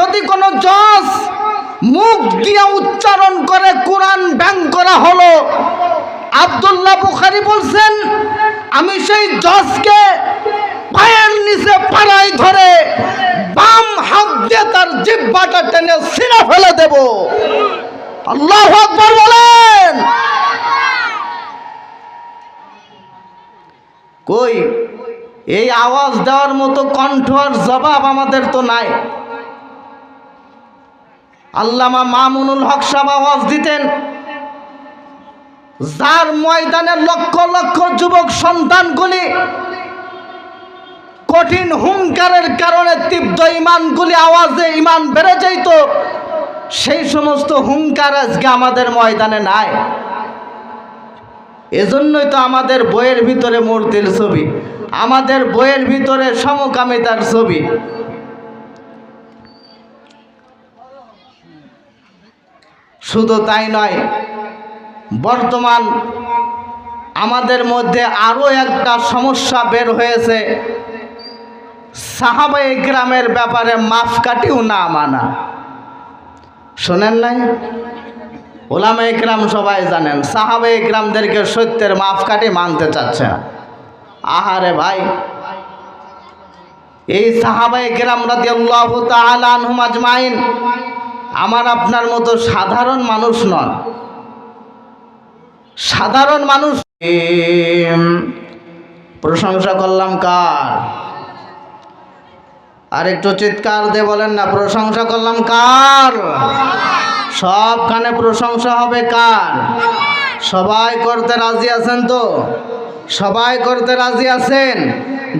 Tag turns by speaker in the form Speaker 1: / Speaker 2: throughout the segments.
Speaker 1: যদি কোনো জজ মুখ দিয়ে উচ্চারণ করে কোরআন ব্যাং করা হলো, আব্দুল্লাহ বুখারী বলছেন আমি সেই জজকে পায়ের নিচে পাড়ায় ধরে বাম হাত দিয়ে তার জিহ্বাটা টেনে ছিঁড়ে ফেলে দেব। আল্লাহু আকবার বলেন। কই এই আওয়াজ দেওয়ার মতো কণ্ঠ আর জবাব আমাদের তো নাই। আল্লামা মামুনুল হক সাহেব আওয়াজ দিতেন, যার ময়দানে লক্ষ লক্ষ যুবক সন্তানগুলি কঠিন হুঙ্কারের কারণে তীব্র ইমানগুলি আওয়াজে ইমান বেড়ে যাইত, সেই সমস্ত হুঙ্কার আজকে আমাদের ময়দানে নাই। এজন্যই তো আমাদের বইয়ের ভিতরে মূর্তির ছবি, আমাদের বইয়ের ভিতরে সমকামিতার ছবি। শুধু তাই নয়, বর্তমান আমাদের মধ্যে আরো একটা সমস্যা বের হয়েছে, সাহাবায়ে কেরামের ব্যাপারে মাপকাঠিও না মানা। শোনেন নাই? ওলামায়ে কেরাম সবাই জানেন সাহাবায়ে কেরামদেরকে সত্যের মাপকাঠি মানতে চাচ্ছে না। আহারে ভাই, এই সাহাবায়ে কেরাম রাদিয়াল্লাহু তাআলা আনহুম আজমাইন আমার আপনার মতো সাধারণ মানুষ নন। সাধারণ মানুষ। প্রশংসা করলাম কার? আর একটু চিৎকার দিয়ে বলেন না, প্রশংসা করলাম কার? সবখানে প্রশংসা হবে কার? সবাই করতে রাজি আছেন তো? সবাই করতে রাজি আছেন?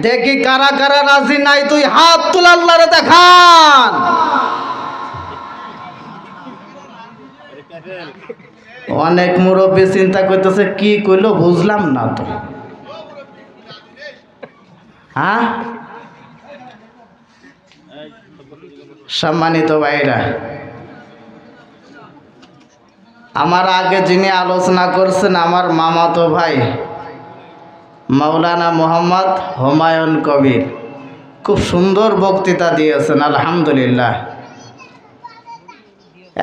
Speaker 1: দেখি কারা কারা রাজি নাই, তুই হাত তুলে আল্লাহরে দেখান। অনেক মুরব্বী চিন্তা করতেছে কি কইলো বুঝলাম না তো। হ্যাঁ, সম্মানিত ভাইরা, আমার আগে যিনি আলোচনা করছেন আমার মামাতো ভাই মাওলানা মোহাম্মদ হুমায়ুন কবির, খুব সুন্দর বক্তৃতা দিয়েছেন আলহামদুলিল্লাহ।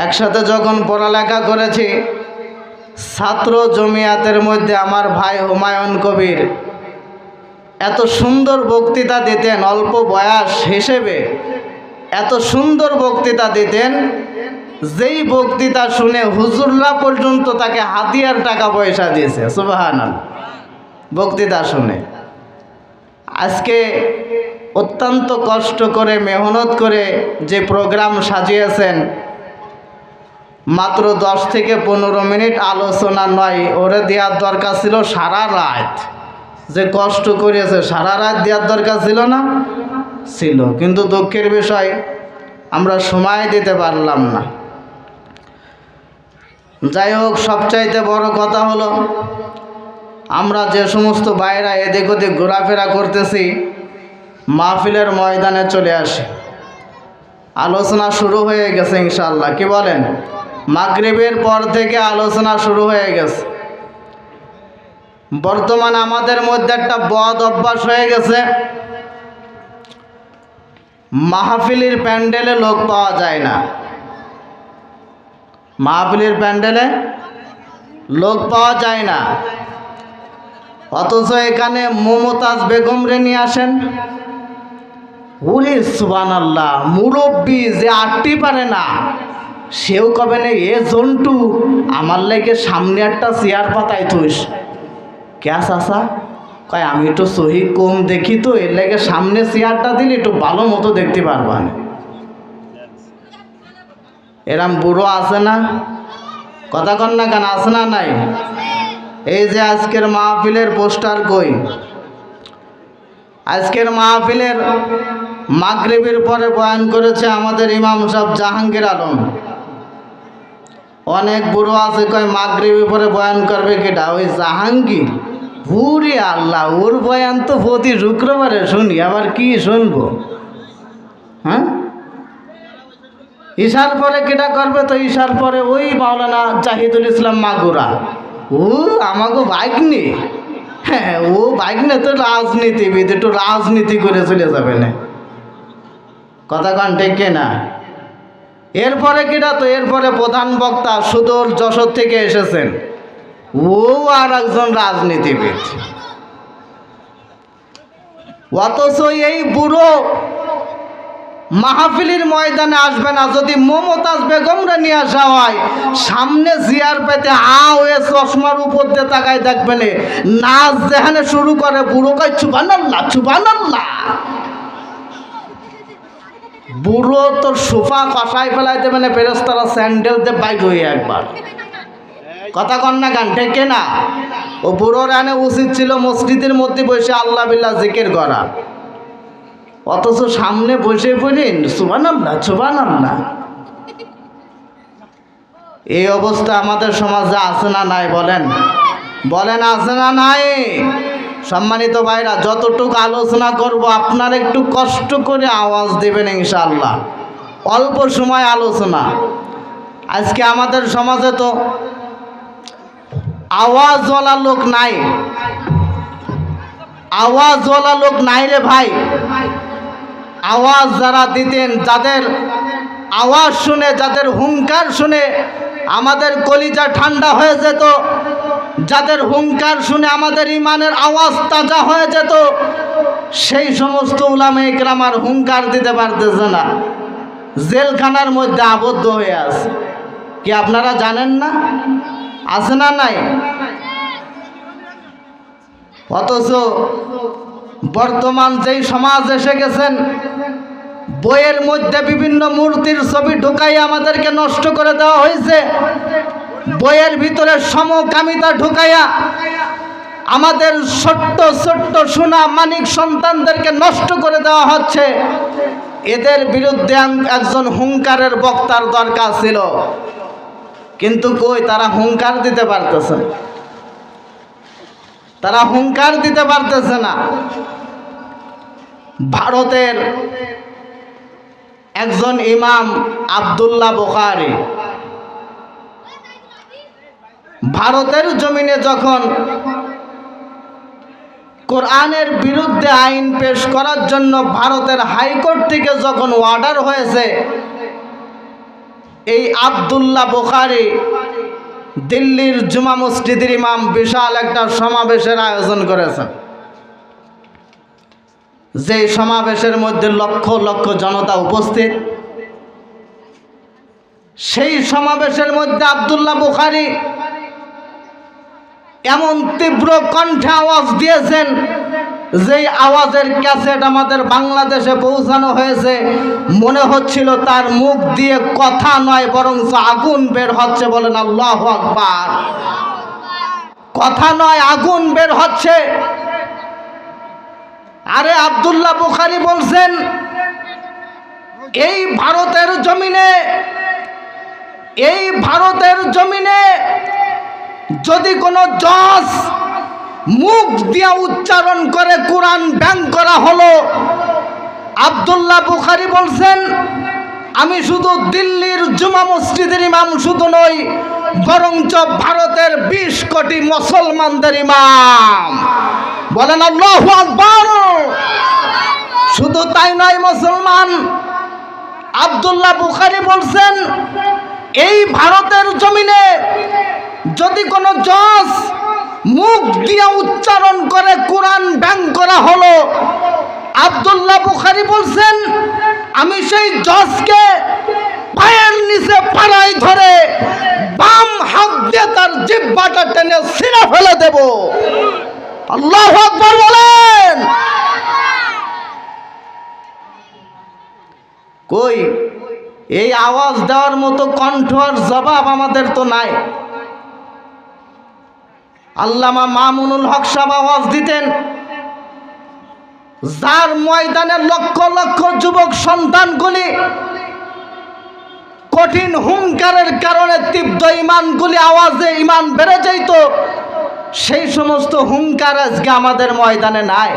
Speaker 1: একসাথে যখন পড়ালেখা করেছি, ছাত্র জমিয়াতের মধ্যে আমার ভাই হুমায়ুন কবির এত সুন্দর বক্তৃতা দিতেন, অল্প বয়স হিসেবে এত সুন্দর বক্তৃতা দিতেন, যেই বক্তৃতা শুনে হুজুররা পর্যন্ত তাকে হাদিয়ার টাকা পয়সা দিয়েছে। সুবহানাল্লাহ। বক্তৃতা শুনে আজকে অত্যন্ত কষ্ট করে মেহনত করে যে প্রোগ্রাম সাজিয়েছেন, মাত্র 10 থেকে 15 মিনিট আলোচনা নয়, ওরে দেওয়ার দরকার ছিল সারা রাত। যে কষ্ট করেছে সারা রাত দেওয়ার দরকার ছিল না? ছিল, কিন্তু দুঃখের বিষয় আমরা সময় দিতে পারলাম না। যাই হোক, সবচাইতে বড় কথা হলো আমরা যে সমস্ত বাইরা এদিক ওদিক ঘোরাফেরা করতেছি, মাহফিলের ময়দানে চলে আসি। আলোচনা শুরু হয়ে গেছে ইনশাআল্লাহ, কি বলেন? মাগরিবের পর থেকে আলোচনা শুরু হয়ে গেছে। বর্তমান আমাদের মধ্যে একটা বদ অভ্যাস হয়ে গেছে, মাহফিলের প্যান্ডেলে লোক পাওয়া যায় না। মাহফিলের প্যান্ডেলে লোক পাওয়া যায় না, অথচ এখানে মমতাজ বেগম রে নিয়ে আসেন। ওরে সুবহানাল্লাহ, মুরব্বী যে আটটি পারে না সেও কবে না এ জন্টু আমার লেগে সামনে একটা চেয়ার পাতাই থুস। ক্যা চাচা? কয় আমি একটু সহি কম দেখি তো, এর লেগে সামনে চেয়ারটা দিলে একটু ভালো মতো দেখতে পারবা না। এরম বুড়ো আছে না? কথা কন না কেন? আছে না নাই? এই যে আজকের মাহফিলের পোস্টার কই? আজকের মাহফিলের মাগরিবের পরে বয়ান করেছে আমাদের ইমাম সাহেব জাহাঙ্গীর আলম। অনেক বুড়ো আছে কয় মাগরিবের পরে বয়ান করবে কেটা? ওই জাহাঙ্গীর। পুরি আল্লাহ, ওর বয়ান তো প্রতি শুক্রবারে শুনি, আবার কি শুনবো? হ্যাঁ, ঈশার পরে কেটা করবে? তো ঈশার পরে ওই মাওলানা জাহিদুল ইসলাম মাগুরা। ও আমাকে বাইক নি, হ্যাঁ ও বাইক নিয়ে তো রাজনীতিবিদ, একটু রাজনীতি করে চলে যাবে না। কথা কন ঠিক না? এরপরে কিটা তো এরপরে প্রধান বক্তা সুদূর যশোর থেকে এসেছেন, ও আর একজন রাজনীতিবিদ। অথচ এই বুড়ো মাহফিলের ময়দানে আসবে না। যদি মমতাজ বেগমরা নিয়ে আসা হয়, সামনে জিয়ার পেতে ওয়ে চশমার উপর দিয়ে তাকায় দেখবেন, নাচ যেখানে শুরু করে বুড়ো কয় সুবহানাল্লাহ সুবহানাল্লাহ। বুড়ো তো সোফা কষায় ফেলাই দেবে না, ফেরেশতারা স্যান্ডেল দিয়ে বাইক হয়ে একবার কথা কন না গান ঠেকে না। ও বুড়োর আনে উচিত ছিল মসজিদের মধ্যে বসে আল্লাহ বিল্লাহ জিকির করা, অথচ সামনে বসে পড়েন সুবহানাল্লাহ সুবহানাল্লাহ। এই অবস্থা আমাদের সমাজে আছে না নাই? বলেন বলেন, আছে না নাই? সম্মানিত ভাইরা, যতটুকু আলোচনা করব আপনার একটু কষ্ট করে আওয়াজ দেবেন ইনশাআল্লাহ। অল্প সময় আলোচনা। আজকে আমাদের সমাজে তো আওয়াজওয়ালা লোক নাই, আওয়াজওয়ালা লোক নাই রে ভাই। আওয়াজ যারা দিতেন, যাদের আওয়াজ শুনে, যাদের হুঙ্কার শুনে আমাদের কলিজা ঠান্ডা হয়ে যেত, যাদের হুঙ্কার শুনে আমাদের ইমানের আওয়াজ তাজা হয়ে যেত, সেই সমস্ত উলামায়ে কেরাম আর হুঙ্কার দিতে পারতেছে না, জেলখানার মধ্যে আবদ্ধ হয়ে আছে। কি আপনারা জানেন না? আছে না নাই? অথচ বর্তমান যেই সমাজ এসে গেছেন, বইয়ের মধ্যে বিভিন্ন মূর্তির ছবি ঢুকাই আমাদেরকে নষ্ট করে দেওয়া হয়েছে। বইয়ের ভিতরে সমকামিতা ঢুকাইয়া আমাদের ছোট্ট ছোট্ট সোনা মানিক সন্তানদেরকে নষ্ট করে দেওয়া হচ্ছে। এদের বিরুদ্ধে একজন হুঙ্কারের বক্তার দরকার ছিল, কিন্তু কই, তারা হুঙ্কার দিতে পারতেছে না, তারা হুঙ্কার দিতে পারতেছে না। ভারতের একজন ইমাম আব্দুল্লাহ বুখারী ভারতের জমিনে যখন কোরআনের বিরুদ্ধে আইন পেশ করার জন্য ভারতের হাইকোর্ট থেকে যখন অর্ডার হয়েছে, এই আব্দুল্লাহ বুখারী দিল্লির জুমা মসজিদের ইমাম বিশাল একটা সমাবেশের আয়োজন করেছেন। যে সমাবেশের মধ্যে লক্ষ লক্ষ জনতা উপস্থিত। সেই সমাবেশের মধ্যে আব্দুল্লাহ বুখারী এমন তীব্র কণ্ঠে আওয়াজ দিয়েছেন, যেই আওয়াজের ক্যাসেট আমাদের বাংলাদেশে পৌঁছানো হয়েছে, মনে হচ্ছিল তার মুখ দিয়ে কথা নয় বরং আগুন বের হচ্ছে। বলেন আল্লাহু আকবার। কথা নয়, আগুন বের হচ্ছে। আরে আব্দুল্লাহ বুখারী বলছেন, এই ভারতের জমিনে যদি কোনো জজ মুখ দিয়া উচ্চারণ করে কোরআন ব্যান করা হলো, আব্দুল্লাহ বুখারী বলছেন, আমি শুধু দিল্লির জুমা মসজিদের ইমাম শুধু নই, বরঞ্চ ভারতের 20 কোটি মুসলমানদের ইমাম। বলেন আল্লাহু আকবার। শুধু তাই নয় মুসলমান, আব্দুল্লাহ বুখারী বলছেন, এই ভারতের জমিনে যদি কোনো জজ মুখ দিয়ে উচ্চারণ করে কোরআন ব্যান করা হলো, আব্দুল্লাহ বুখারী বলছেন, আমি সেই জজকে পায়ের নিচে পাড়ায় ধরে বাম হাত দিয়ে তার জিহ্বাটা টেনে ছিঁড়ে ফেলে দেব। আল্লাহু আকবার বলেন। কই, এই আওয়াজ দেওয়ার মতো কণ্ঠ আর জবাব আমাদের তো নাই। আল্লামা মামুনুল হক সাহেব আওয়াজ দিতেন, যার ময়দানে লক্ষ লক্ষ যুবক সন্তানগুলি কঠিন হুঙ্কারের কারণে তীব্র ইমানগুলি আওয়াজে ইমান বেড়ে যাইত, সেই সমস্ত হুঙ্কার আজকে আমাদের ময়দানে নাই।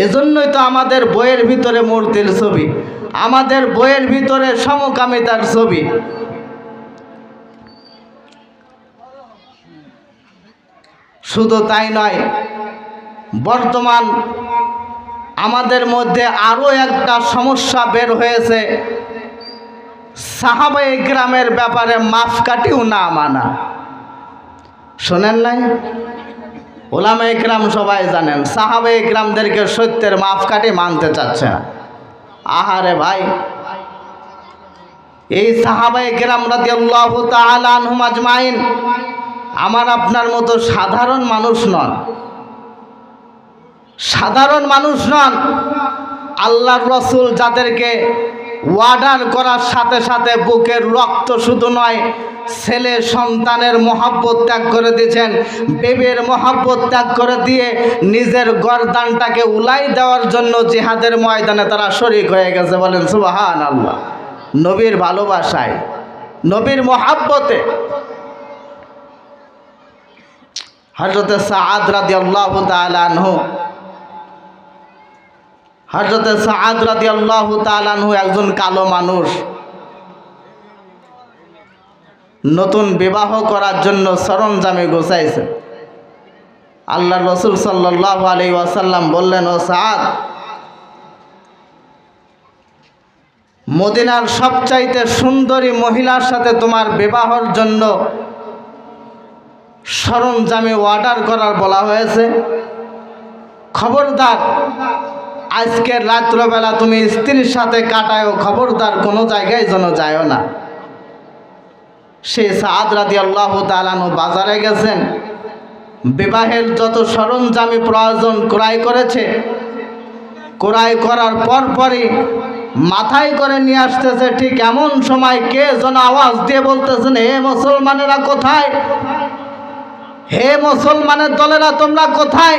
Speaker 1: এজন্যই তো আমাদের বইয়ের ভিতরে মূর্তির ছবি, আমাদের বইয়ের ভিতরে সমকামিতার ছবি। শুধু তাই নয়, বর্তমান আমাদের মধ্যে আরো একটা সমস্যা বের হয়েছে, সাহাবায়ে কেরামের ব্যাপারে মাপকাঠিও না মানা। শোনেন নাই? ওলামায়ে কেরাম সবাই জানেন সাহাবায়ে কেরামদেরকে সত্যের মাপকাঠি মানতে চাচ্ছে না। আহারে ভাই, এই সাহাবায়ে কেরাম রাদিয়াল্লাহু তাআলা আনহুম আজমাইন আমার আপনার মতো সাধারণ মানুষ নন, সাধারণ মানুষ নন। আল্লাহর রসুল যাদেরকে ওয়ার্ডার করার সাথে সাথে বুকের রক্ত শুধু নয়, ছেলে সন্তানের মহব্বত ত্যাগ করে দিয়েছেন, বেবের মহব্বত ত্যাগ করে দিয়ে নিজের গর্দানটাকে উলাই দেওয়ার জন্য জিহাদের ময়দানে তারা শরীক হয়ে গেছে। বলেন সুবহানাল্লাহ। নবীর ভালোবাসায়, নবীর মহব্বতে হযরতে সাআদ রাদিয়াল্লাহু তাআলা আনহু, হযরতে সাআদ রাদিয়াল্লাহু তাআলা আনহু একজন কালো মানুষ। নতুন বিবাহ করার জন্য সরঞ্জামে গোছাইছে। আল্লাহর রাসূল সাল্লাল্লাহু আলাইহি ওয়াসাল্লাম বললেন, ও সাআদ, মদিনার সবচাইতে সুন্দরী মহিলার সাথে তোমার বিবাহের জন্য সরঞ্জামে অর্ডার করার বলা হয়েছে। খবরদার আজকের রাত্রবেলা তুমি স্ত্রীর সাথে কাটায়ও, খবরদার কোনো জায়গায় যেন যায়ও না। সে সাআদ রাদিয়াল্লাহু তাআলা আনহু বাজারে গেছেন, বিবাহের যত সরঞ্জামে প্রয়োজন ক্রয় করেছে। ক্রয় করার পরপরই মাথায় করে নিয়ে আসতেছে। ঠিক এমন সময় কে যেন আওয়াজ দিয়ে বলতেছেন, হে মুসলমানেরা কোথায়? হে মুসলমানের দলেরা তোমরা কোথায়?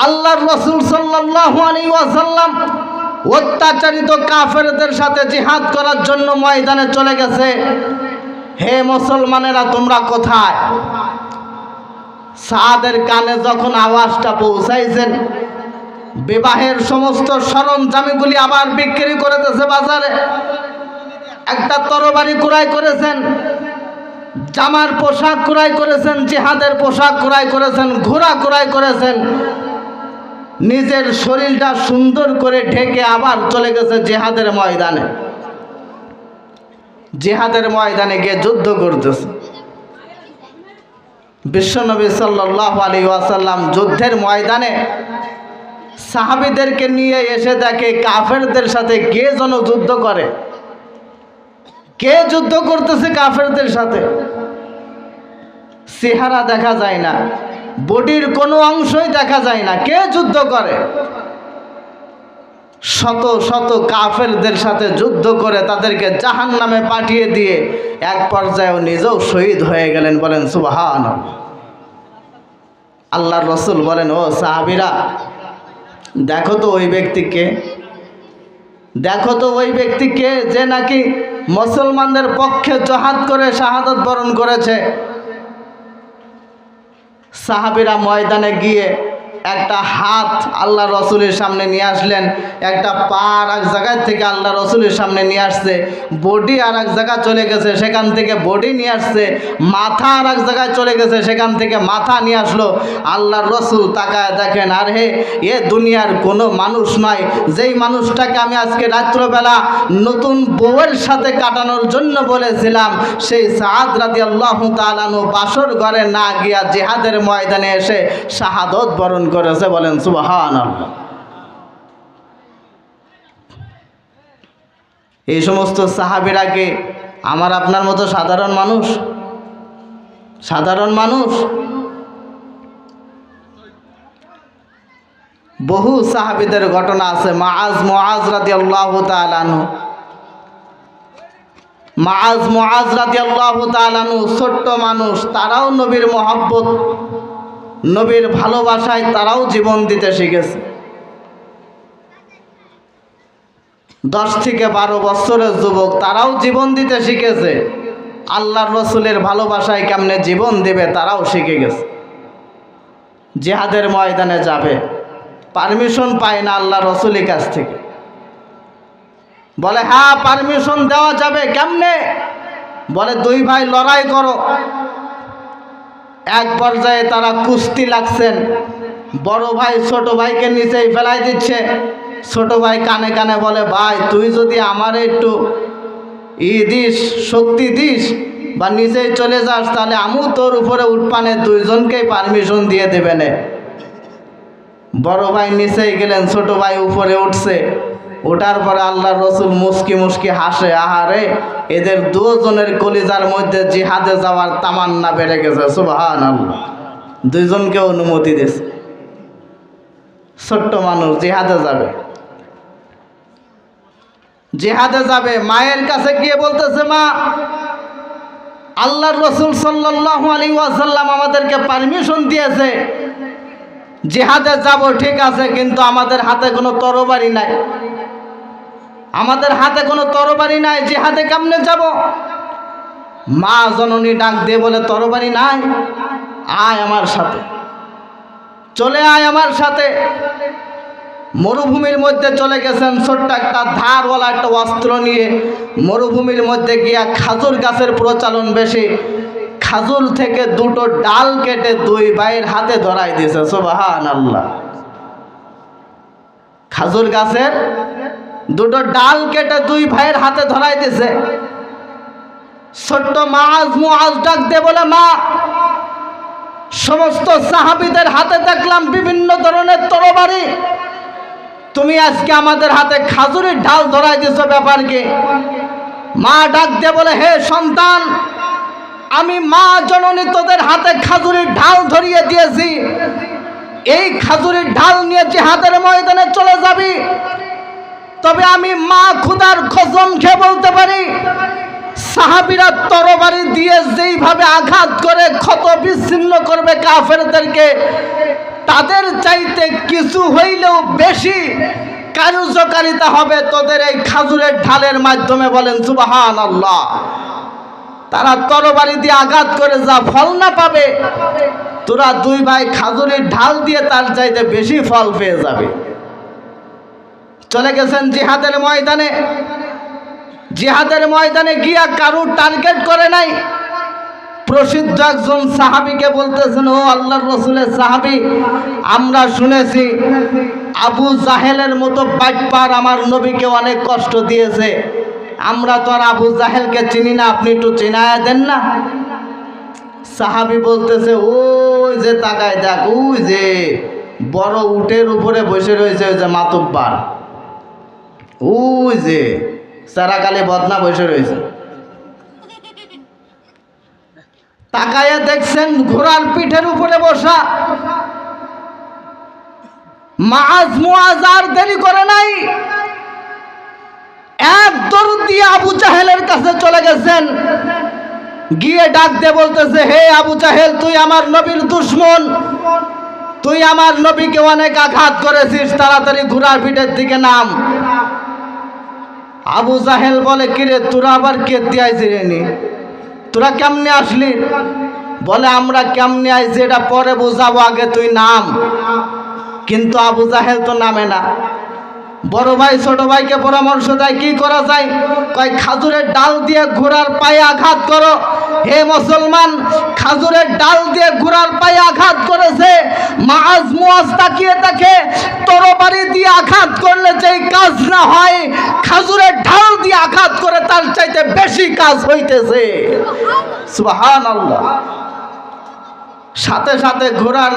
Speaker 1: আল্লাহর রাসূল সাল্লাল্লাহু আলাইহি ওয়াসাল্লাম অত্যাচারিত কাফেরদের সাথে জিহাদ করার জন্য ময়দানে চলে গেছে। হে মুসলমানেরা তোমরা কোথায়? সাদের কানে যখন আওয়াজটা পৌঁছাইছেন, বিবাহের সমস্ত সরঞ্জামগুলি আবার বিক্রি করে দিয়েছে বাজারে। একটা তরবারি ক্রয় করেছেন, জামার পোশাক ক্রয় করেছেন, জিহাদের পোশাক ক্রয় করেছেন, ঘোড়া ক্রয় করেছেন। নিজের শরীরটা সুন্দর করে ঢেকে আবার চলে গেছে জিহাদের ময়দানে। জিহাদের ময়দানে গিয়ে যুদ্ধ করতেছে। বিশ্বনবী সাল্লাল্লাহু আলাইহি ওয়াসাল্লাম যুদ্ধের ময়দানে সাহাবীদেরকে নিয়ে এসে দেখে কাফেরদের সাথে কে যেন যুদ্ধ করে। কে যুদ্ধ করতেছে কাফেরদের সাথে? চেহারা দেখা যায় না, বডির কোনো অংশই দেখা যায় না, কে যুদ্ধ করে? শত শত কাফেরদের সাথে যুদ্ধ করে তাদেরকে জাহান্নামে পাঠিয়ে দিয়ে এক পর্যায়ে নিজেও শহীদ হয়ে গেলেন। বলেন সুবহানাল্লাহ। আল্লাহর রাসূল বলেন, ও সাহাবীরা, দেখো তো ওই ব্যক্তিকে, দেখো তো ওই ব্যক্তিকে যে নাকি মুসলমানদের পক্ষে জিহাদ করে শাহাদাত বরণ করেছে। সাহাবীরা ময়দানে গিয়ে একটা হাত আল্লাহ রসুলের সামনে নিয়ে আসলেন, একটা পা আর এক জায়গায় থেকে আল্লাহ রসুলের সামনে নিয়ে আসছে, বডি আর এক জায়গায় চলে গেছে, সেখান থেকে বডি নিয়ে আসছে, মাথা আর এক জায়গায় চলে গেছে, সেখান থেকে মাথা নিয়ে আসলো। আল্লাহর রসুল তাকায় দেখেন, আর হে, এ দুনিয়ার কোনো মানুষ নয় যেই মানুষটাকে আমি আজকে রাত্রবেলা নতুন বউয়ের সাথে কাটানোর জন্য বলেছিলাম, সেই সাআদ রাদিয়াল্লাহু তাআলা আনহু বাসর ঘরে না গিয়া জিহাদের ময়দানে এসে শাহাদত বরণ করেছে। বলেন সুবহানাল্লাহ। এই সমস্ত সাহাবীরা কি আমার আপনার মতো সাধারণ মানুষ? সাধারণ মানুষ? বহু সাহাবীদের ঘটনা আছে। মুআজ রাদিয়াল্লাহু তাআলা আনহু, মুআজ রাদিয়াল্লাহু তাআলা আনহু ছোট্ট মানুষ, তারাও নবীর মহব্বত, নবীর ভালোবাসায় তারাও জীবন দিতে শিখেছে। 10 থেকে 12 বছরের যুবক, তারাও জীবন দিতে শিখেছে। আল্লাহর রসুলের ভালোবাসায় কেমনে জীবন দেবে তারাও শিখে গেছে। জিহাদের ময়দানে যাবে, পারমিশন পায় না আল্লাহ রসুলের কাছ থেকে। বলে, হ্যাঁ পারমিশন দেওয়া যাবে। কেমনে? বলে, 2 ভাই লড়াই করো। এক পর্যায়ে তারা কুস্তি লাগছেন, বড় ভাই ছোট ভাইকে নিচেই ফেলাই দিচ্ছে। ছোট ভাই কানে কানে বলে, ভাই তুই যদি আমার একটু দিস, শক্তি দিস বা নিচেই চলে যাস, তাহলে আমু তোর উপরে উঠপানে দুইজনকেই পারমিশন দিয়ে দেবেন। বড় ভাই নিচেই গেলেন, ছোট ভাই উপরে উঠছে। ওঠার পরে আল্লাহর রসুল মুস্কি মুস্কি হাসে, আহারে এদের দুজনের কলিজার মধ্যে জিহাদে যাওয়ার তামান্না বেড়ে গেছে। সুবহানাল্লাহ, দুইজনকে অনুমতি দিয়েছে। ছোট্ট মানুষ জিহাদে যাবে, জিহাদে যাবে। মায়ের কাছে গিয়ে বলতেছে, মা, আল্লাহর রসুল সাল্লাল্লাহু আলাইহি ওয়াসাল্লাম আমাদেরকে পারমিশন দিয়েছে, জিহাদে যাব ঠিক আছে, কিন্তু আমাদের হাতে কোনো তরবারি নাই, আমাদের হাতে কোনো তরবারি নাই, জিহাদে কেমনে যাব? মা জননী ডাক দিয়ে বলে, তরবারি নাই? আয় আমার সাথে, চলে আয় আমার সাথে। মরুভূমির মধ্যে চলে গেছেন, ছোট্ট একটা ধারওয়ালা একটা অস্ত্র নিয়ে মরুভূমির মধ্যে গিয়া খাজুর গাছের প্রচলন বেশি, খাজুর থেকে দুটো ডাল কেটে দুই ভাইয়ের হাতে ধরাই দিয়েছে। সুবহানাল্লাহ, খাজুর গাছের দুটো ডাল কেটে দুই ভাইয়ের হাতে ধরাই দিয়েছে। ছোট্ট মুআজ ডাক দিয়ে বলে, মা, সমস্ত সাহাবীদের হাতে দেখলাম বিভিন্ন ধরনের তরবারি, তুমি আজকে আমাদের হাতে খাজুরের ডাল ধরাই দিয়েছো, ব্যাপার কি? মা ডাক দিয়ে বলে, হে সন্তান, আমি মা জননী তোদের হাতে খাজুরের ঢাল ধরিয়ে দিয়েছি, এই খাজুরের ঢাল নিয়ে জিহাদের ময়দানে চলে যাবি। তবে আমি মা খুদার কসম খেয়ে বলতে পারি, সাহাবীরা তরবারি দিয়ে যেইভাবে আঘাত করে ক্ষত বিচ্ছিন্ন করবে কাফেরদেরকে, তাদের চাইতে কিছু হইলেও বেশি কার্যকারিতা হবে তোদের এই খাজুরের ঢালের মাধ্যমে। বলেন সুবহানাল্লাহ। তারা তরবারি দিয়ে আঘাত করে যা ফল না পাবে, তোরা দুই ভাই খাজুরের ঢাল দিয়ে তার চাইতে বেশি ফল পেয়ে যাবে। চলে গেছেন জিহাদের ময়দানে। জিহাদের ময়দানে গিয়া কারুর টার্গেট করে নাই। প্রসিদ্ধ একজন সাহাবীকে বলতেছেন, ও আল্লাহর রসুলের সাহাবী, আমরা শুনেছি আবু জাহেলের মতো বাটপার আমার নবীকে অনেক কষ্ট দিয়েছে, আমরা তো আর আবু জাহেলকে চিনি না, আপনি একটু চিনায়া দেন না। সাহাবী বলতেছে, ওই যে তাকায় দেখ, ওই যে বড় উটের উপরে বসে রয়েছে ওই যে মাতুব্বার, ওই যে সারাকালে বদনা বসে রয়েছে। তাকায়া দেখছেন ঘোড়ার পিঠের উপরে বসা মুআজ আর দেরি করে নাই, এক দৌড় দিয়ে আবু জাহেলের কাছে চলে গেছেন। গিয়ে ডাক দিয়ে বলতেছে, হে আবু জাহেল, তুই আমার নবীর দুশমন, তুই আমার নবীকে অনেক আঘাত করেছিস, তাড়াতাড়ি ঘোড়ার পিঠের দিকে নাম। আবু জাহেল বলে, কিরে তোরা আবার কে দিয়েছি রেনি, তোরা কেমনে আসলি? বলে, আমরা কেমনে আইছি এটা পরে বোঝাবো, আগে তুই নাম। কিন্তু আবু জাহেল তো নামে না। বড় ভাই ছোট ভাইকে পরামর্শ দেয়, কি করা যায়? কয়, খাজুরের ডাল দিয়ে ঘোড়ার পায়ে আঘাত করো। হে মুসলমান, খাজুরের ডাল দিয়ে ঘোড়ার পায়ে আঘাত করেছে। মুআজ তাকিয়ে দেখে তরবারি দিয়ে আঘাত করলে যেই কাজ না হয়, খাজুরের ঢাল দিয়ে আঘাত করে তার চাইতে বেশি কাজ হইতেছে। সুবহানাল্লাহ। সাথে সাথে ঘোড়ার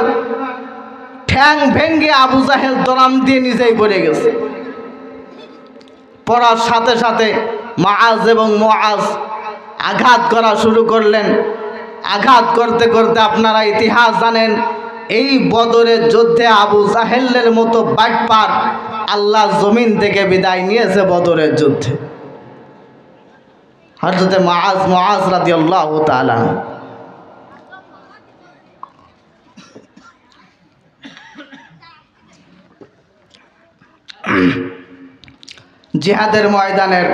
Speaker 1: ঠ্যাং ভেঙ্গে আবু জাহেল দরাম দিয়ে নিজেই পড়ে গেছে। পড়ার সাথে সাথে মুআজ এবং মুআজ আঘাত করা শুরু করলেন। আঘাত করতে করতে আপনারা ইতিহাস জানেন, এই বদরের যুদ্ধে আবু জাহেলের মতো বাটপার আল্লাহ জমিন থেকে বিদায় নিয়েছে বদরের যুদ্ধে। হযরতে মুআজ রাদিয়াল্লাহু তাআলা জিহাদের ময়দানের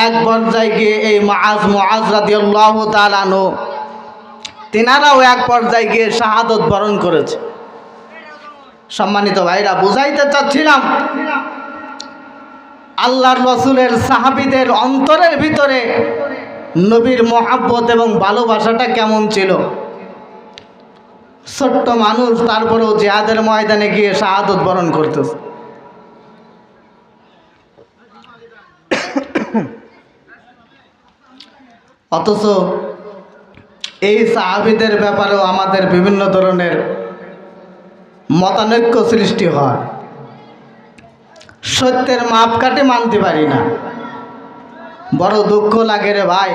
Speaker 1: এক পর্যায়ে গিয়ে এই মুআজ রাদিয়াল্লাহু তাআলা আনহু তিনারাও এক পর্যায়ে গিয়ে শাহাদত বরণ করেছে। সম্মানিত ভাইরা, বুঝাইতে চাচ্ছিলাম আল্লাহর রাসূলের সাহাবীদের অন্তরের ভিতরে নবীর মহব্বত এবং ভালোবাসাটা কেমন ছিল। ছোট্ট মানুষ, তারপরেও জিহাদের ময়দানে গিয়ে শাহাদত বরণ করতেছে। অথচ এই সাহাবীদের ব্যাপারেও আমাদের বিভিন্ন ধরনের মতানৈক্য সৃষ্টি হয়। সত্যের মাপকাঠি মানতে পারি না, বড় দুঃখ লাগে রে ভাই।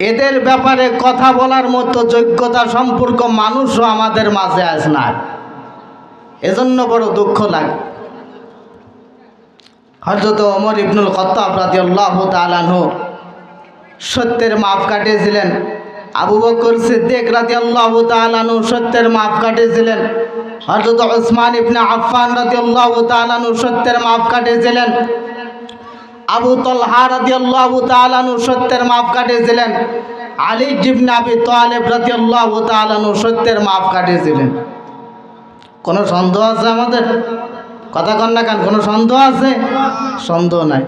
Speaker 1: এদের ব্যাপারে কথা বলার মতো যোগ্যতা সম্পর্ক মানুষও আমাদের মাঝে আজ নাই, এজন্য বড় দুঃখ লাগে। হযরত ওমর ইবনুল খাত্তাব রাদিয়াল্লাহু তাআলা আনহু সত্যের মাপকাঠি ছিলেন। আবু বকর সিদ্দিক রাদিয়াল্লাহু তাআলা আনহু সত্যের মাপকাঠি ছিলেন। হযরত উসমান ইবনে আফফান রাদিয়াল্লাহু তাআলা আনহু সত্যের মাপকাঠি ছিলেন। আবু তালহা রাদিয়াল্লাহু তাআলা আনহু সত্যের মাপকাঠি ছিলেন। আলী ইবনে আবি তালিব রাদিয়াল্লাহু তাআলা আনহু সত্যের মাপকাঠি ছিলেন। কোনো সন্দেহ আছে আমাদের? কথা কন না কেন? কোনো সন্দেহ আছে? সন্দেহ নাই।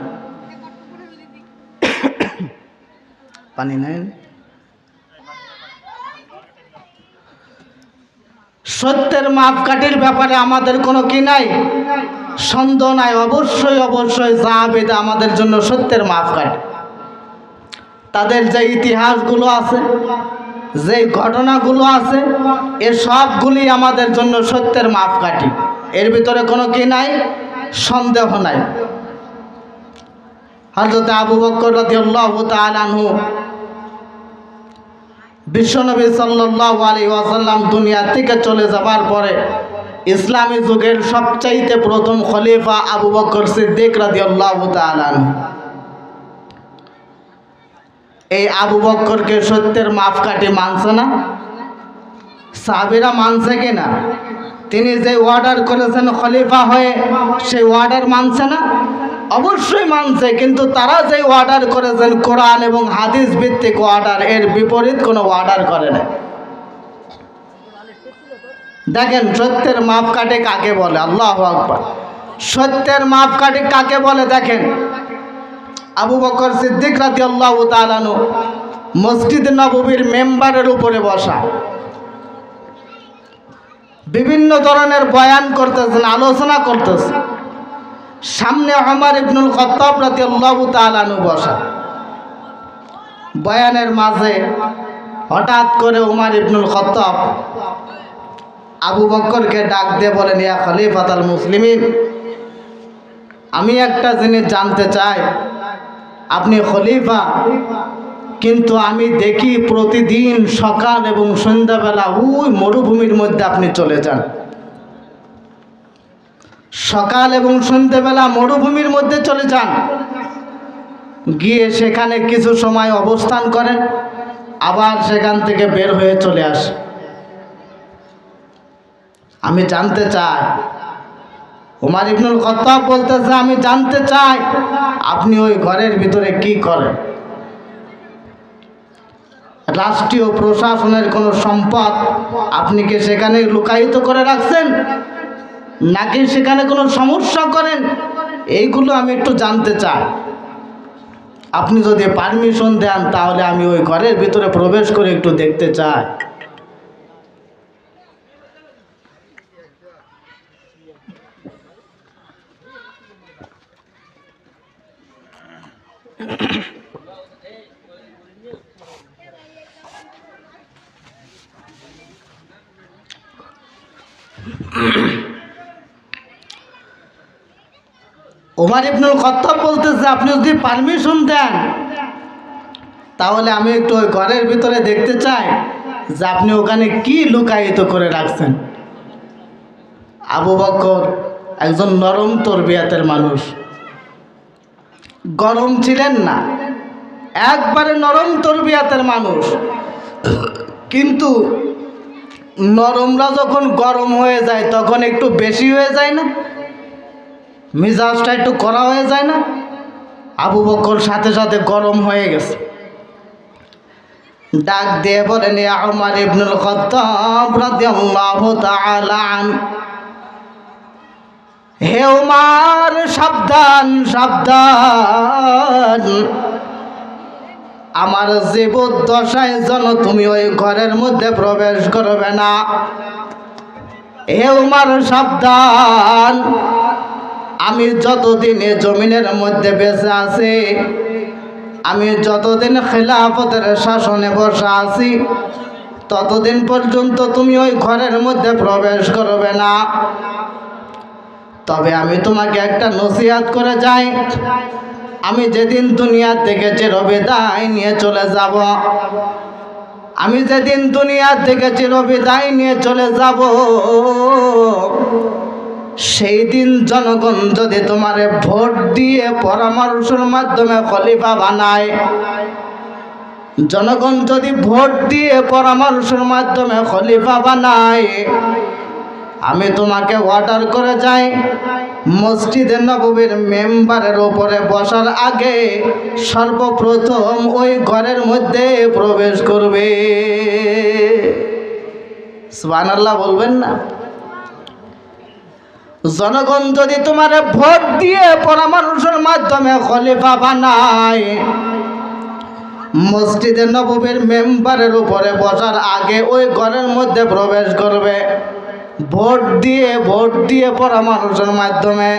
Speaker 1: পানি নাই। সত্যের মাপকাঠির ব্যাপারে আমাদের কোনো কি নাই, সন্দেহ নাই। অবশ্যই অবশ্যই সাহাবীরা আমাদের জন্য সত্যের মাপকাঠি। তাদের যে ইতিহাসগুলো আছে, যে ঘটনাগুলো আছে, এ সবগুলি আমাদের জন্য সত্যের মাপকাঠি। এর ভিতরে কোনো কি নাই, সন্দেহ নাই। হযরত আবু বকর রাদিয়াল্লাহু তাআলা আনহু বিশ্বনবী সাল্লাল্লাহু আলাইহি ওয়াসাল্লাম দুনিয়া থেকে চলে যাবার পরে ইসলামী যুগের সবচাইতে প্রথম খলিফা আবু বকর সিদ্দিক রাদিয়াল্লাহু তাআলা আনহু। এই আবু বকরকে সত্যের মাপকাঠি মানছে না? সাহাবীরা মানছে কিনা? তিনি যে অর্ডার করেছেন খলিফা হয়ে, সেই অর্ডার মানছে না? অবশ্যই মানছে, কিন্তু তারা যে অর্ডার করেছেন কোরআন এবং হাদিস ভিত্তিক অর্ডার, এর বিপরীত কোনো অর্ডার করে না। দেখেন সত্যের মাপকাঠি কাকে বলে? আল্লাহু আকবার। সত্যের মাপকাঠি কাকে বলে দেখেন। আবু বকর সিদ্দিক রাদিয়াল্লাহু তাআলা আনহু মসজিদ নববীর মেম্বারের উপরে বসা, বিভিন্ন ধরনের বয়ান করতেছেন, আলোচনা করতেছেন। সামনে ওমর ইবনুল খাত্তাব রাদিয়াল্লাহু তাআলা আনহু বসা। বয়ানের মাঝে হঠাৎ করে ওমর ইবনুল খাত্তাব আবু বকরকে ডাক দিয়ে বলেন, ইয়া খলিফাতুল মুসলিমিন, আমি একটা জিনিস জানতে চাই। আপনি খলিফা, কিন্তু আমি দেখি প্রতিদিন সকাল এবং সন্ধ্যাবেলা ওই মরুভূমির মধ্যে আপনি চলে যান। সকাল এবং সন্ধ্যাবেলা মরুভূমির মধ্যে চলে যান, গিয়ে সেখানে কিছু সময় অবস্থান করেন, আবার সেখান থেকে বের হয়ে চলে আসে। আমি জানতে চাই। ওমর ইবনুল খাত্তাব বলতেছে, আমি জানতে চাই আপনি ওই ঘরের ভিতরে কি করেন। রাষ্ট্রীয় প্রশাসনের কোনো সম্পদ আপনি কি সেখানে লুকায়িত করে রাখছেন, নাকি সেখানে কোনো সমস্যা করেন? এইগুলো আমি একটু জানতে চাই। আপনি যদি পারমিশন দেন তাহলে আমি ওই ঘরের ভিতরে প্রবেশ করে একটু দেখতে চাই। ওমর ইবনুল খাত্তাব বলতেছে, আপনি যদি পারমিশন দেন তাহলে আমি একটু ওই ঘরের ভিতরে দেখতে চাই যে আপনি ওখানে কি লুকায়িত করে রাখছেন। আবু বকর একজন নরম তরবিয়াতের মানুষ, গরম ছিলেন না, একবারে নরম তরবিয়াতের মানুষ। কিন্তু নরমরা যখন গরম হয়ে যায় তখন একটু বেশি হয়ে যায় না? মিজাজটা একটু কড়া হয়ে যায় না? আবু বকর সাথে সাথে গরম হয়ে গেছে। ডাক দিয়ে বলেন, ইয়া ওমর ইবনুল খাত্তাব রাদিয়াল্লাহু তাআলা আনহু, হে ওমর, সাবধান সাবধান, আমার জীবদ্দশায় যেন তুমি ওই ঘরের মধ্যে প্রবেশ করবে না। হে ওমর সাবধান, আমি যতদিন এ জমিনের মধ্যে বেঁচে আছি আমি যতদিন খেলাফতের শাসনে বসা আছি ততদিন পর্যন্ত তুমি ওই ঘরের মধ্যে প্রবেশ করবে না। তবে আমি তোমাকে একটা নসিহত করে যাই, আমি যেদিন দুনিয়া থেকে চিরবিদায় নিয়ে চলে যাব, আমি যেদিন দুনিয়া থেকে চিরবিদায় নিয়ে চলে যাব, সেই দিন জনগণ যদি তোমারে ভোট দিয়ে পরামর্শের মাধ্যমে খলিফা বানায়, জনগণ যদি ভোট দিয়ে পরামর্শের মাধ্যমে খলিফা বানায়, আমি তোমাকে অর্ডার করে যাই, মসজিদে নববীর মেম্বারের উপরে বসার আগে সর্বপ্রথম ওই ঘরের মধ্যে প্রবেশ করবে। সুবহানাল্লাহ বলবেন না? জনগণ যদি তোমার ভোট দিয়ে পরামর্শের মাধ্যমে খলিফা বানায়, মসজিদে নববীর মেম্বারের উপরে বসার আগে ওই ঘরের মধ্যে প্রবেশ করবে ভোট দিয়ে পরামর্শের মাধ্যমে।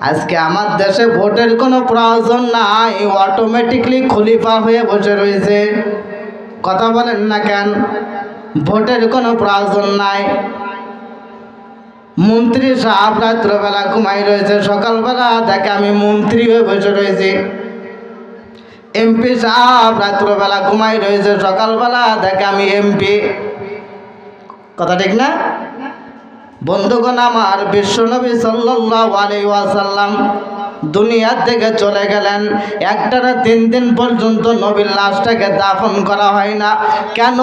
Speaker 1: আজকে আমার দেশে ভোটের কোনো প্রয়োজন নাই, অটোমেটিকলি খলিফা হয়ে বসে রয়েছে। কথা বলেন না কেন? ভোটের কোনো প্রয়োজন নাই। মন্ত্রী সাহেব রাত্রবেলা ঘুমাই রয়েছে, সকালবেলা দেখে আমি মন্ত্রী হয়ে বসে রয়েছি। এমপি সাহেব রাত্রবেলা ঘুমাই রয়েছে, সকালবেলা দেখে আমি এমপি। কথা ঠিক না? বন্ধুগণ আমার, বিশ্বনবী সাল্লাল্লাহু আলাইহি ওয়াসাল্লাম দুনিয়া থেকে চলে গেলেন, একটানা 3 দিন পর্যন্ত নবীর লাশটাকে দাফন করা হয় না। কেন?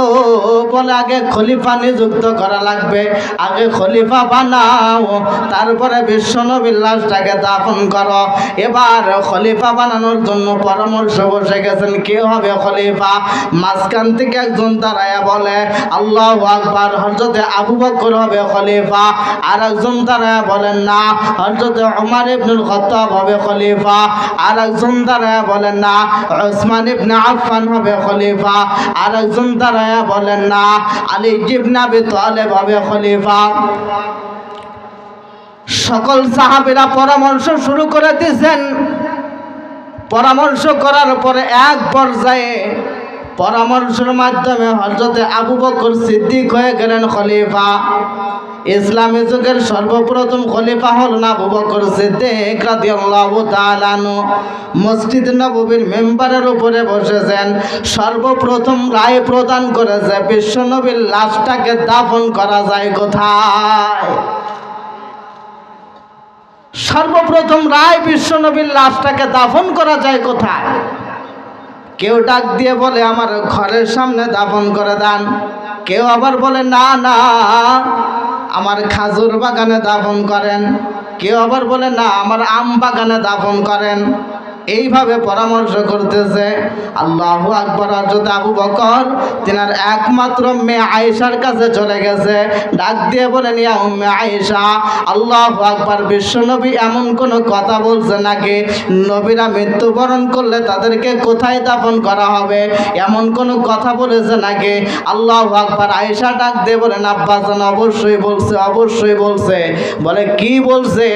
Speaker 1: বলে আগে খলিফা নিযুক্ত করা লাগবে, আগে খলিফা বানাও, তারপরে বিশ্বনবীর লাশটাকে দাফন করো। এবার খলিফা বানানোর জন্য পরামর্শ বসে গেছেন, কে হবে খলিফা। মাঝখান থেকে একজন দাঁড়ায়া বলে আল্লাহু আকবার, হযরতে আবু বকর হবে খলিফা। আর একজন দাঁড়ায়া বলেন না, হযরতে ওমর ইবনুল খাত্তাব হবে খলিফা। আর একজন দাঁড়ায়া বলেন না, উসমান ইবনে আফফান হবে খলিফা। আর একজন দাঁড়ায়া বলেন না, আলী ইবনে আবি তালেব হবে খলিফা। সকল সাহাবীরা পরামর্শ শুরু করে দিয়েছেন। পরামর্শ করার পরে এক পর্যায়ে পরামর্শের মাধ্যমে হযরতে আবু বকর সিদ্দিক হয়ে গেলেন খলিফা। ইসলামী যুগের সর্বপ্রথম খলিফা হলেন আবু বকর সিদ্দিক রাদিয়াল্লাহু তাআলা আনহু। মসজিদ নববীর মেম্বারের উপরে বসেছেন, সর্বপ্রথম রায় প্রদান করেছে বিশ্বনবীর লাশটাকে দাফন করা যায় কোথায়। সর্বপ্রথম রায় বিশ্বনবীর লাশটাকে দাফন করা যায় কোথায়। কেউ ডাক দিয়ে বলে আমার ঘরের সামনে দাফন করে দেন, কেউ আবার বলে না না আমার খাজুর বাগানে দাফন করেন, কেউ আবার বলে না আমার আম বাগানে দাফন করেন। এইভাবে পরামর্শ করতেছে। আল্লাহু আকবার। হযরত আবু বকর তিনার একমাত্র মেয়ে আয়েশার কাছে চলে গেছে, ডাক দিয়ে বলেন ইয়া উম্মে আয়েশা, আল্লাহু আকবার, বিশ্বনবী এমন কোনো কথা বলছে নাকি নবীরা মৃত্যুবরণ করলে তাদেরকে কোথায় দাফন করা হবে, এমন কোনো কথা বলেছে নাকি? আল্লাহু আকবার। আয়েশা ডাক দিয়ে বলেন আব্বাজান, অবশ্যই বলছে, অবশ্যই বলছে। বলে কি বলছে?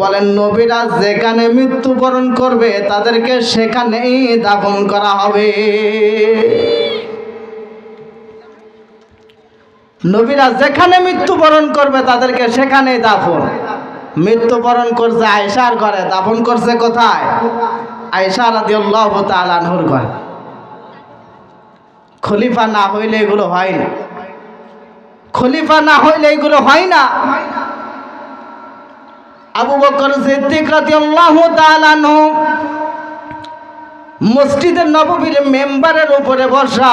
Speaker 1: বলেন নবীরা যেখানে মৃত্যুবরণ করবে তাদেরকে সেখানেই দাফন করা হবে। নবীরা যেখানে মৃত্যুবরণ করবে তাদেরকে সেখানেই দাফন। মৃত্যুবরণ করছে আয়েশার ঘরে, দাফন করছে কোথায়? আয়েশা রাদিয়াল্লাহু তাআলা আনহার ঘরে। খলিফা না হইলে এগুলো হয় না, খলিফা না হইলে এগুলো হয় না। আবু বকর সিদ্দিক রাদিয়াল্লাহু তাআলা আনহু মসজিদের নববীর মেম্বারের উপরে বসা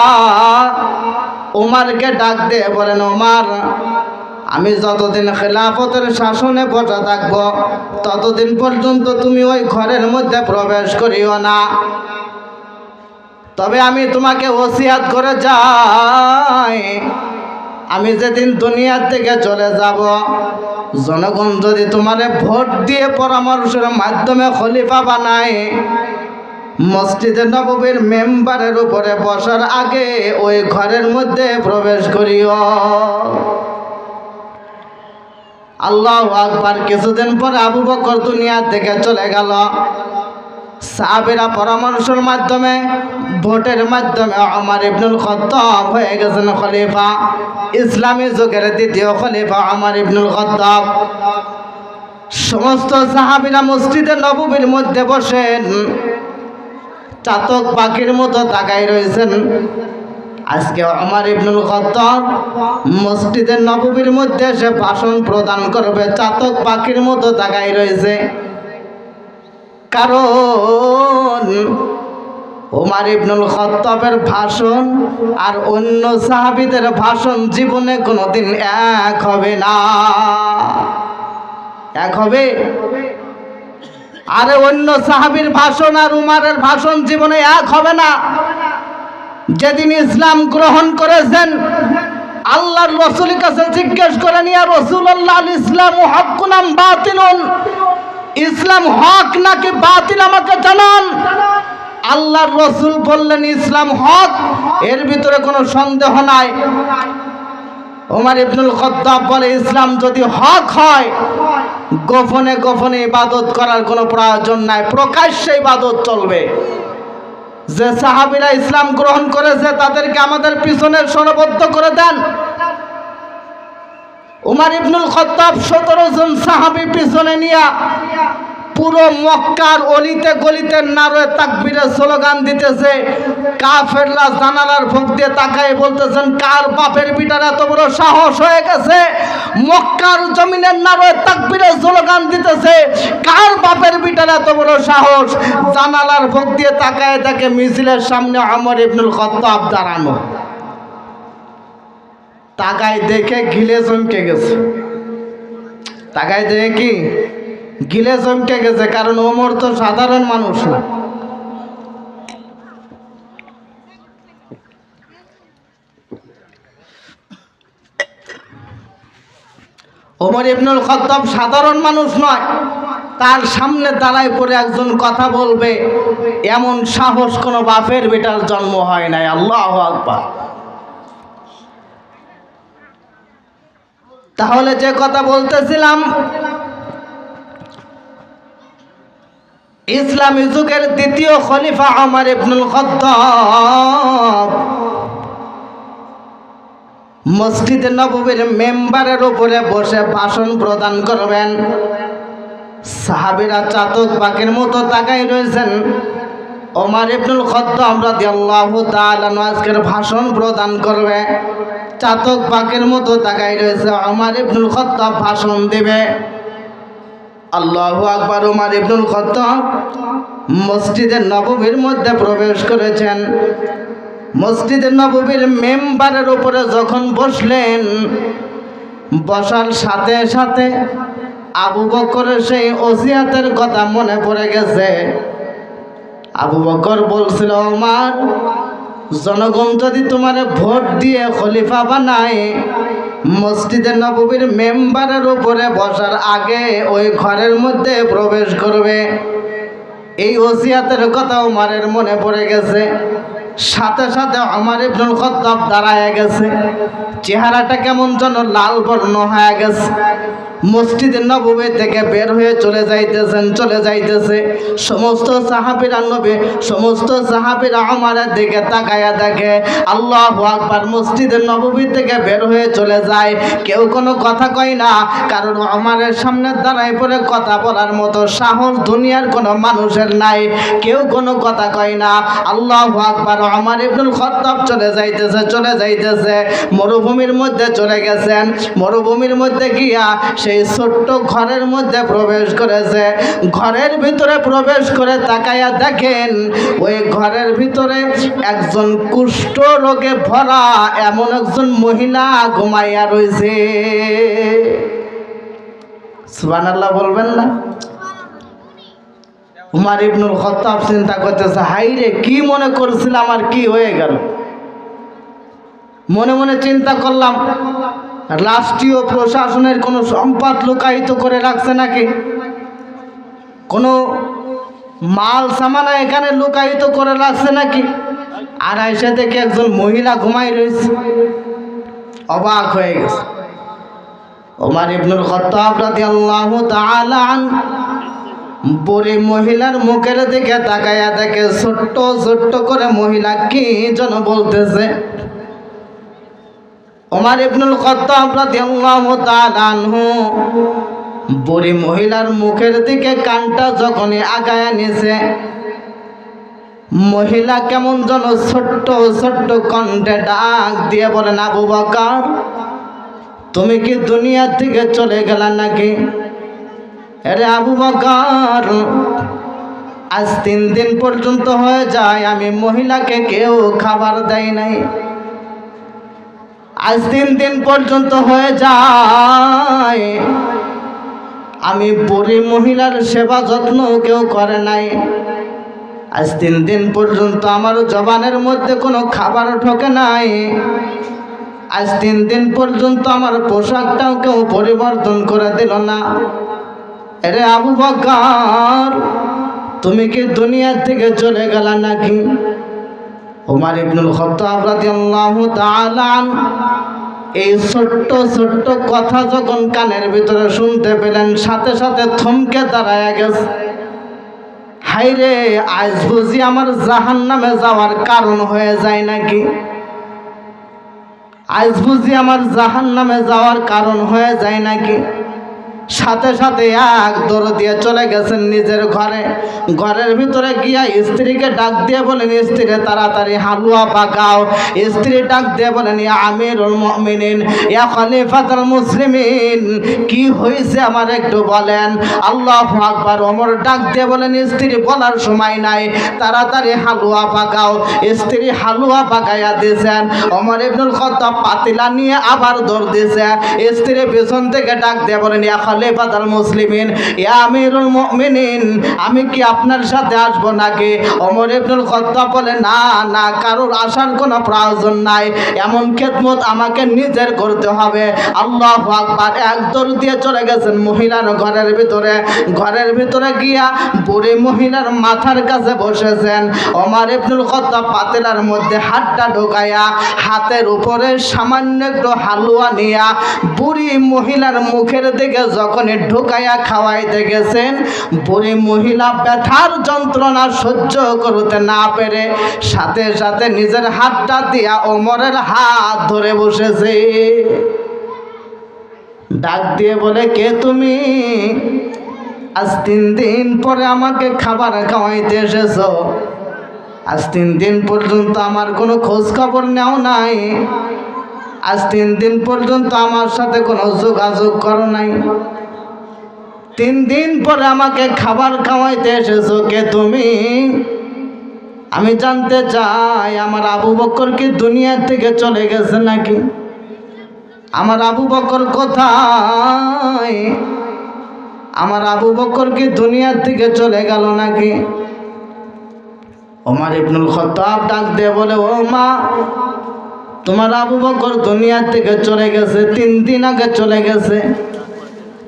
Speaker 1: ওমরকে ডাক দিয়ে বলেন ওমর, আমি যতদিন খেলাফতের শাসনে বসা থাকব ততদিন পর্যন্ত তুমি ওই ঘরের মধ্যে প্রবেশ করিও না। তবে আমি তোমাকে ওসিয়াত করে যাই, আমি যেদিন দুনিয়া থেকে চলে যাব, জনগণ যদি তোমারে ভোট দিয়ে পরামর্শের মাধ্যমে খলিফা বানায়, মসজিদে নববীর মেম্বারের উপরে বসার আগে ওই ঘরের মধ্যে প্রবেশ করিও। আল্লাহু আকবার। কিছুদিন পর আবু বকর দুনিয়া থেকে চলে গেল। সাহাবীরা পরামর্শের মাধ্যমে, ভোটের মাধ্যমে ওমর ইবনুল খাত্তাব হয়ে গেছেন খলিফা। ইসলামী যুগের দ্বিতীয় খলিফা ওমর ইবনুল খাত্তাব। সমস্ত সাহাবীরা মসজিদে নববীর মধ্যে বসেন, চাতক পাখির মতো তাকাই রয়েছেন। আজকে ওমর ইবনুল খাত্তাব মসজিদের নববীর মধ্যে এসে ভাষণ প্রদান করবে, চাতক পাখির মতো তাকাই রয়েছে। কারণ ওমর ইবনুল খাত্তাবের ভাষণ আর অন্য সাহাবীদের ভাষণ জীবনে কোনোদিন এক হবে না। এক হবে? আরে অন্য সাহাবীর ভাষণ আর উমরের ভাষণ জীবনে এক হবে না। যেদিন ইসলাম গ্রহণ করেছেন, আল্লাহর রাসূলের কাছে জিজ্ঞেস করে নিয়া রাসূলুল্লাহ, আল ইসলামু হাক্কুন আম বাতিলুন, ইসলাম হক নাকি বাতিল আমাকে জানান। আল্লাহর রাসূল বললেন ইসলাম হক, এর ভিতরে কোনো সন্দেহ নাই। ওমর ইবনুল খাত্তাব বলে ইসলাম যদি হক হয়, গোপনে গোপনে ইবাদত করার কোনো প্রয়োজন নাই, প্রকাশ্যে ইবাদত চলবে। যে সাহাবীরা ইসলাম গ্রহণ করেছে তাদেরকে আমাদের পিছনে সরবদ্ধ করে দেন। ওমর ইবনুল খাত্তাব 17 জন সাহাবী পিছনে নিয়ে পুরো মক্কার অলিতে গলিতে নারে তাকবীরের স্লোগান দিতেছে। কাফেররা জানালার ফাঁক দিয়ে তাকায় বলতেছেন, কার বাপের বিটার এত বড় সাহস হয়ে গেছে মক্কার জমিনের নারে তাকবীরের স্লোগান দিতেছে, কার বাপের বিটার এত বড় সাহস। জানালার ফাঁক দিয়ে তাকায় দেখে মিছিলের সামনে ওমর ইবনুল খাত্তাব দাঁড়ানো। তাকায় দেখে গিলে চমকে গেছে। তাকায় দেখে কি গিলে চমকে গেছে, কারণ ওমর তো সাধারণ মানুষ না। ওমর ইবনুল খাত্তাব সাধারণ মানুষ নয়, তার সামনে দাঁড়ায় পড়ে একজন কথা বলবে এমন সাহস কোনো বাপের বেটার জন্ম হয় নাই। আল্লাহু আকবার। তাহলে যে কথা বলতেছিলাম, ইসলামী যুগের দ্বিতীয় খলিফা ওমর ইবনুল খাত্তাব মসজিদে নববীর মেম্বারের উপরে বসে ভাষণ প্রদান করবেন। সাহাবীরা চাতক পাখির মতো তাকাই রয়েছেন। ওমর ইবনুল খাত্তাব রাদিয়াল্লাহু তাআলা আজকের ভাষণ প্রদান করবে, চাতক পাখির মতো তাকাই রয়েছে। ওমর ইবনুল খাত্তাব ভাষণ দেবে। আল্লাহু আকবার। ওমর ইবনুল খাত্তাব মসজিদে নববীর মধ্যে প্রবেশ করেছেন। মসজিদে নববীর মেম্বারের উপরে যখন বসলেন, বসার সাথে সাথে আবু বকরের সেই ওসিয়াতের কথা মনে পড়ে গেছে। আবু বকর বলছিল, ওমর, জনগণ যদি তোমার ভোট দিয়ে খলিফা বানায়, মসজিদে নববীর মেম্বারের উপরে বসার আগে ওই ঘরের মধ্যে প্রবেশ করবে। এই ওসিয়াতের কথা ওমরের মনে পড়ে গেছে। সাথে সাথে ওমর ইবনুল খাত্তাব দাঁড়ায় গেছে, চেহারাটা কেমন যেন লাল বর্ণ হয়ে গেছে। মসজিদে নববী থেকে বের হয়ে চলে যাইতেছে। সমস্ত সাহাবীরা ওমরের দিকে তাকায়া দেখে, আল্লাহু আকবার। মসজিদে নববী থেকে বের হয়ে চলে যায়, কেউ কোনো কথা কয় না, কারণ ওমরের সামনে দাঁড়ায় পড়ে কথা বলার মতো সাহস দুনিয়ার কোনো মানুষের নাই। কেউ কোনো কথা কয় না। আল্লাহু আকবার। ওমর ইবনুল খাত্তাব চলে যাইতেছে। মরুভূমির মধ্যে চলে গেছেন। মরুভূমির মধ্যে গিয়া সেই ছোট্ট ঘরের মধ্যে প্রবেশ করেছে। ঘরের ভিতরে প্রবেশ করে তাকায়া দেখেন, ওই ঘরের ভিতরে একজন কুষ্ঠ রোগে ভরা এমন একজন মহিলা ঘুমাইয়া রয়েছে। সুবহানাল্লাহ বলবেন না? ওমর ইবনুল খাত্তাব চিন্তা করতেছে, হাই রে, কি মনে করছিলাম আর কি হয়ে গেল। মনে মনে চিন্তা করলাম, রাষ্ট্রীয় প্রশাসনের কোনো সম্পদ লুকায়িত করে রাখছে নাকি, কোনো মাল সামানা এখানে লুকায়িত করে রাখছে নাকি। আর এসে দেখে একজন মহিলা ঘুমাই রয়েছে। অবাক হয়ে গেছে। ওমর ইবনুল খাত্তাব রাদিয়াল্লাহু তাআলা আনহু বুড়ি মহিলার মুখের দিকে তাকায়া দেখে ছোট্ট ছোট্ট করে মহিলা কি যেন বলতেছে। ওমর ইবনুল খাত্তাব রাদিয়াল্লাহু তাআলা আনহু বুড়ি মহিলার মুখের দিকে কানটা যখনই আগায়া নিছে, মহিলা কেমন যেন ছোট্ট ছোট্ট কণ্ঠে ডাক দিয়ে বলেন, আবু বকর, তুমি কি দুনিয়া থেকে চলে গেলা নাকি? আরে আবু বকর, আজ 3 দিন পর্যন্ত হয়ে যায় আমি মহিলাকে কেউ খাবার দেয় নাই। আজ 3 দিন পর্যন্ত হয়ে যায় আমি বুড়ি মহিলার সেবা যত্ন কেউ করে নাই। আজ 3 দিন পর্যন্ত আমার জবানের মধ্যে কোনো খাবার ঢোকে নাই। আজ 3 দিন পর্যন্ত আমার পোশাকটাও কেউ পরিবর্তন করে দিল না। আরে আবু বকর, তুমি কি দুনিয়া থেকে চলে গেলা নাকি? ওমর ইবনুল খাত্তাব রাদিয়াল্লাহু তাআলা এই ছোট্ট ছোট্ট কথা যখন কানের ভিতরে শুনতে পেলেন, সাথে সাথে থমকে দাঁড়ায়া গেছে। হায়রে, আজ বুঝি আমার জাহান্নামে যাওয়ার কারণ হয়ে যায় নাকি? আজ বুঝি আমার জাহান্নামে যাওয়ার কারণ হয়ে যায় নাকি? সাথে সাথে এক দৌড় দিয়ে চলে গেছেন নিজের ঘরে। ঘরের ভিতরে গিয়া স্ত্রীকে ডাক দিয়ে বলেন, স্ত্রী তাড়াতাড়ি হালুয়া পাকাও। স্ত্রী ডাক দিয়ে বলেন, ইয়া আমিরুল মুমিনিন, ইয়া খলিফাতুল মুসলিমিন, কি হয়েছে আমার একটু বলেন। আল্লাহু আকবার। ওমর ডাক দিয়ে বলেন, স্ত্রী বলার সময় নাই, তাড়াতাড়ি হালুয়া পাকাও। স্ত্রী হালুয়া পাকাইয়া দিয়েছেন। ওমর ইবনুল খাত্তাব পাতিলা নিয়ে আবার দৌড় দিয়েছে। স্ত্রী পেছন থেকে ডাক দিয়ে বলেন, ইয়া খলিফাতুল মুসলিমিন, ইয়া আমিরুল মুমিনিন, আমি কি আপনার সাথে আসবো নাকি? ওমর ইবনুল খাত্তাব বলে, না না, কারোর আসার কোনো প্রয়োজন নাই, এমন খেদমত আমাকে নিজের করতে হবে। আল্লাহু আকবার। এক দৌড় দিয়ে চলে গেছেন মহিলার ঘরের ভিতরে। ঘরের ভিতরে গিয়া বুড়ি মহিলার মাথার কাছে বসেছেন। ওমর ইবনুল খাত্তাব পাতিলার মধ্যে হাতটা ঢোকায়া হাতের উপরে সামান্য একটু হালুয়া নিয়া বুড়ি মহিলার মুখের দিকে যখনই ঢোকায়া খাওয়াইতে গেছেন, বুড়ি মহিলা ব্যথার যন্ত্রণা সহ্য করতে না পেরে সাথে সাথে নিজের হাতটা দিয়া ওমরের হাত ধরে বসেছে। ডাক দিয়ে বলে, কে তুমি? আজ 3 দিন পরে আমাকে খাবার খাওয়াইতে এসেছো। আজ 3 দিন পর্যন্ত আমার কোনো খোঁজ খবর নেও নাই। আজ 3 দিন পর্যন্ত আমার সাথে কোনো যোগাযোগ করো নাই। 3 দিন পরে আমাকে খাবার খাওয়াইতে এসেছো, কে তুমি? আমি জানতে চাই আমার আবু বকর কি দুনিয়া থেকে চলে গেছে নাকি? আমার আবু বকর কোথায়? আমার আবু বকর কি দুনিয়া থেকে চলে গেল নাকি? ওমর ইবনুল খাত্তাব ডাক দিয়ে বলে, ও মা, তোমার আবু বকর দুনিয়া থেকে চলে গেছে, 3 দিন আগে চলে গেছে।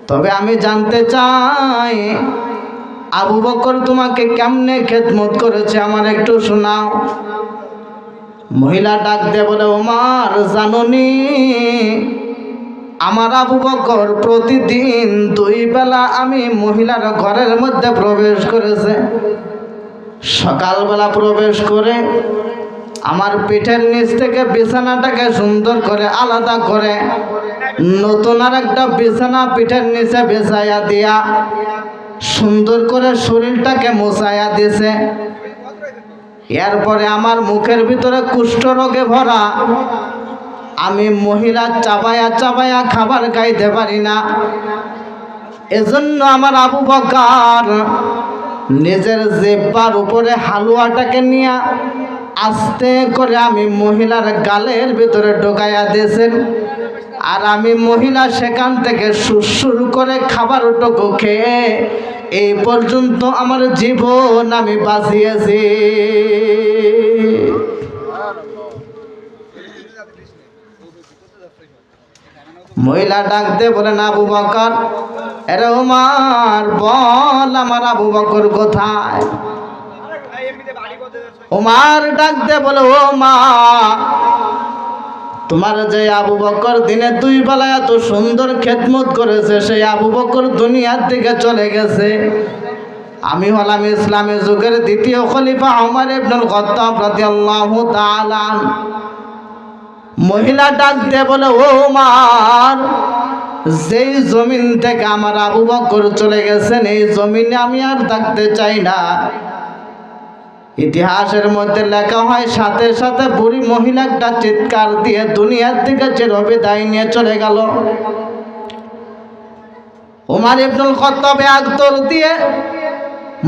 Speaker 1: তবে আমি জানতে চাই আবু বকর তোমাকে কেমনে খেদমত করেছে, আমার একটু শোনাও। মহিলা ডাক দিয়ে বলে, ওমর, জানোনি আমার আবু বকর প্রতিদিন 2 বেলা আমি মহিলার ঘরের মধ্যে প্রবেশ করেছে। সকালবেলা প্রবেশ করে আমার পিঠের নিচ থেকে বিছানাটাকে সুন্দর করে আলাদা করে নতুন আর একটা বিছানা পিঠের নিচে বিছাইয়া দিয়া সুন্দর করে শরীরটাকে মোছাইয়া দিছে। এরপরে আমার মুখের ভিতরে কুষ্ঠ রোগে ভরা, আমি মহিলা চাবায়া চাবায়া খাবার খাইতে পারি না। এজন্য আমার আবু বকর নিজের জিহ্বার উপরে হালুয়াটাকে নিয়ে আস্তে করে আমি মহিলার গালের ভিতরে ঢোকাইয়া দিয়েছেন। আর আমি মহিলা সেখান থেকে সুরসুর করে খাবারটুকু খেয়ে এই পর্যন্ত আমার জীবন আমি বাঁচিয়েছি। মহিলা ডাক দিয়ে বলেন, আবু বকর, আরে ওমর, বল আমার আবু বকর কোথায়? ওমর ডাক দিয়ে বলে, ও মা, তোমার যে আবু বকর দিনে 2 বেলা এত সুন্দর খেদমত করেছে, সেই আবু বকর দুনিয়ার দিকে চলে গেছে। আমি হলাম ইসলামী যুগের দ্বিতীয় খলিফা ওমর ইবনুল খাত্তাব রাদিয়াল্লাহু তাআলা। মহিলা ডাক দিয়ে বলে, ও ওমর, যেই জমিন থেকে আমার আবু বকর চলে গেছেন এই জমিনে আমি আর থাকতে চাই না। ইতিহাসের মধ্যে লেখা হয় সাথে সাথে বুড়ি মহিলাটা চিৎকার দিয়ে দুনিয়ার থেকে চিরবিদায় নিয়ে চলে গেল। ওমর ইবনুল খাত্তাব একদৌড় দিয়ে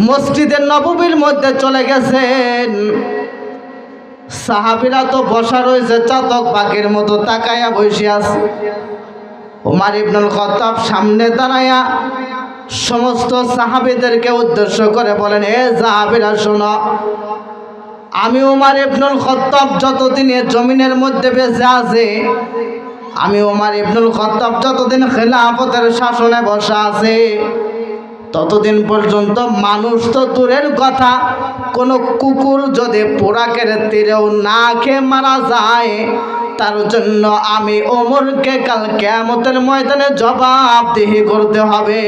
Speaker 1: মসজিদের নববীর মধ্যে চলে গেছেন। সাহাবীরা তো বসা রয়েছে চাতক পাখির মতো তাকায়া বসে আছে। ওমর ইবনুল খাত্তাব সামনে দাঁড়ায়া সমস্ত সাহাবীদেরকে উদ্দেশ্য করে বলেন, এ সাহাবীরা শোনো, আমি ওমর ইবনুল খাত্তাব যতদিন এ জমিনের মধ্যে বেঁচে আছে, আমি ওমর ইবনুল খাত্তাব যতদিন খেলাফতের শাসনে বসা আছে, ততদিন পর্যন্ত মানুষ তো দূরের কথা, কোনো কুকুর যদি পোড়াকের তীরেও না খেয়ে মারা যায়, তার জন্য আমি ওমরকে কাল কিয়ামতের ময়দানে জবাবদিহি করতে হবে।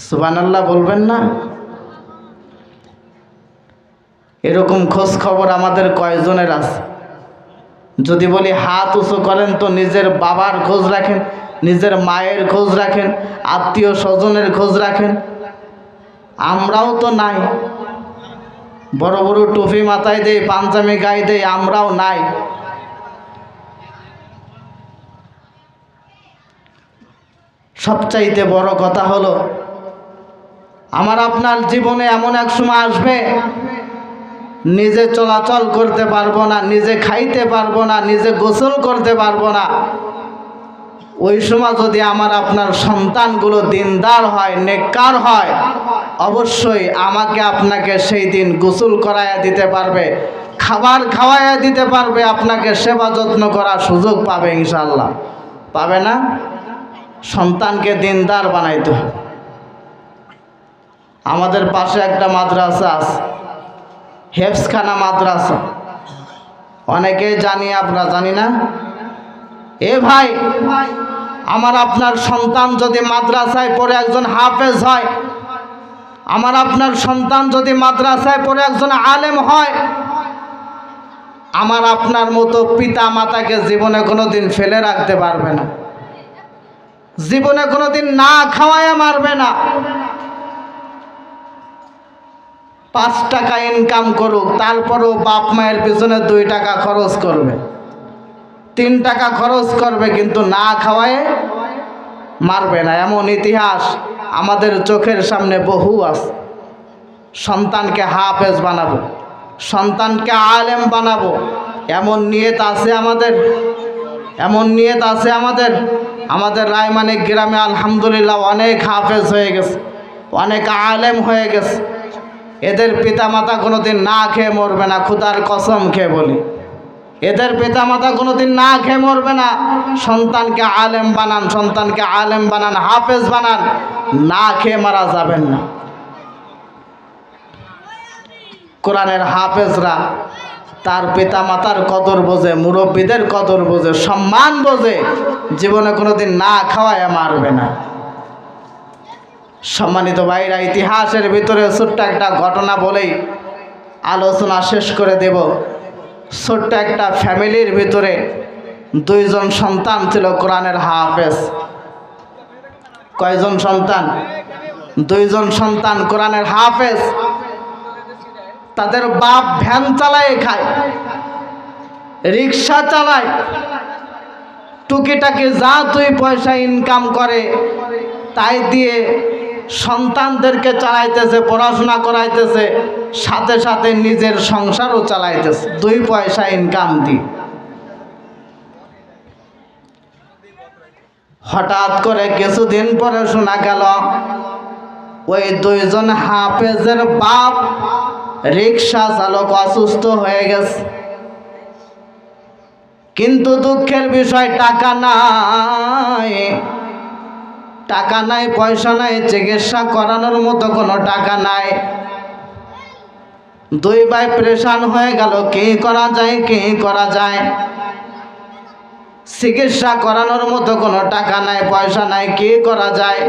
Speaker 1: সুবহানাল্লাহ বলবেন না? এরকম খোঁজ খবর আমাদের কয়জনের আছে? যদি বলি হাত উঁচু করেন তো নিজের বাবার খোঁজ রাখেন, নিজের মায়ের খোঁজ রাখেন, আত্মীয় স্বজনের খোঁজ রাখেন। আমরাও তো নাই। বড় বড় টুপি মাথায় দেই, পাঞ্জাবি গায়ে দেই, আমরাও নাই। সবচাইতে বড় কথা হলো, আমার আপনার জীবনে এমন এক সময় আসবে নিজে চলাচল করতে পারবো না, নিজে খাইতে পারবো না, নিজে গোসল করতে পারবো না। ওই সময় যদি আমার আপনার সন্তানগুলো দিনদার হয়, নেককার হয়, অবশ্যই আমাকে আপনাকে সেই দিন গোসল করাইয়া দিতে পারবে, খাবার খাওয়াইয়া দিতে পারবে, আপনাকে সেবা যত্ন করার সুযোগ পাবে ইনশাআল্লাহ। পাবে না? সন্তানকে দিনদার বানাইতে হবে। আমাদের পাশে একটা মাদ্রাসা আছে, হেফজখানা মাদ্রাসা, অনেকেই জানি, আপনারা জানি না। এ ভাই, আমার আপনার সন্তান যদি মাদ্রাসায় পড়ে একজন হাফেজ হয়, আমার আপনার সন্তান যদি মাদ্রাসায় পড়ে একজন আলেম হয়, আমার আপনার মতো পিতা মাতাকে জীবনে কোনোদিন ফেলে রাখতে পারবে না, জীবনে কোনোদিন না খাওয়ায় মারবে না। 5 টাকা ইনকাম করুক, তারপরও বাপ মায়ের পিছনে 2 টাকা খরচ করবে, 3 টাকা খরচ করবে, কিন্তু না খাওয়ায় মারবে না। এমন ইতিহাস আমাদের চোখের সামনে বহু আছে। সন্তানকে হাফেজ বানাবো, সন্তানকে আলেম বানাবো, এমন নিয়ত আছে আমাদের, এমন নিয়ত আছে আমাদের। আমাদের রায়মানিক গ্রামে আলহামদুলিল্লাহ অনেক হাফেজ হয়ে গেছে, অনেক আলেম হয়ে গেছে। এদের পিতামাতা কোনোদিন না খেয়ে মরবে না, খোদার কসম খেয়ে বলি, এদের পিতামাতা কোনোদিন না খেয়ে মরবে না। সন্তানকে আলেম বানান, সন্তানকে আলেম বানান, হাফেজ বানান, না খেয়ে মারা যাবেন না। কোরআনের হাফেজরা তার পিতামাতার কদর বোঝে, মুরব্বীদের কদর বোঝে, সম্মান বোঝে, জীবনে কোনোদিন না খাওয়ায় মারবে না। সম্মানিত ভাইরা, ইতিহাসের ভিতরে ছোট্ট একটা ঘটনা বলেই আলোচনা শেষ করে দেব। ছোট্ট একটা ফ্যামিলির ভিতরে 2 জন সন্তান ছিল কোরআনের হাফেজ। কয়জন সন্তান? 2 জন সন্তান কোরআনের হাফেজ। তাদের বাপ ভ্যান চালায় খায়, রিক্সা চালায়, টুকিটাকি যা 2 পয়সা ইনকাম করে তাই দিয়ে সন্তানদেরকে চালাইতেছে, পড়াশোনা করাইতেছে, সাথে সাথে নিজের সংসারও চালাইতেছে 2 পয়সা ইনকাম দিয়ে। হঠাৎ করে কিছুদিন পরে শোনা গেল ওই 2 জন হাফেজের বাপ রিক্সা চালক অসুস্থ হয়ে গেছে। কিন্তু দুঃখের বিষয় টাকা নাই, টাকা নাই, পয়সা নাই, চিকিৎসা করানোর মতো কোনো টাকা নাই। 2 ভাই পরেশান হয়ে গেল, কি করা যায়, কি করা যায়। চিকিৎসা করানোর মতো কোনো টাকা নাই, পয়সা নাই, কি করা যায়।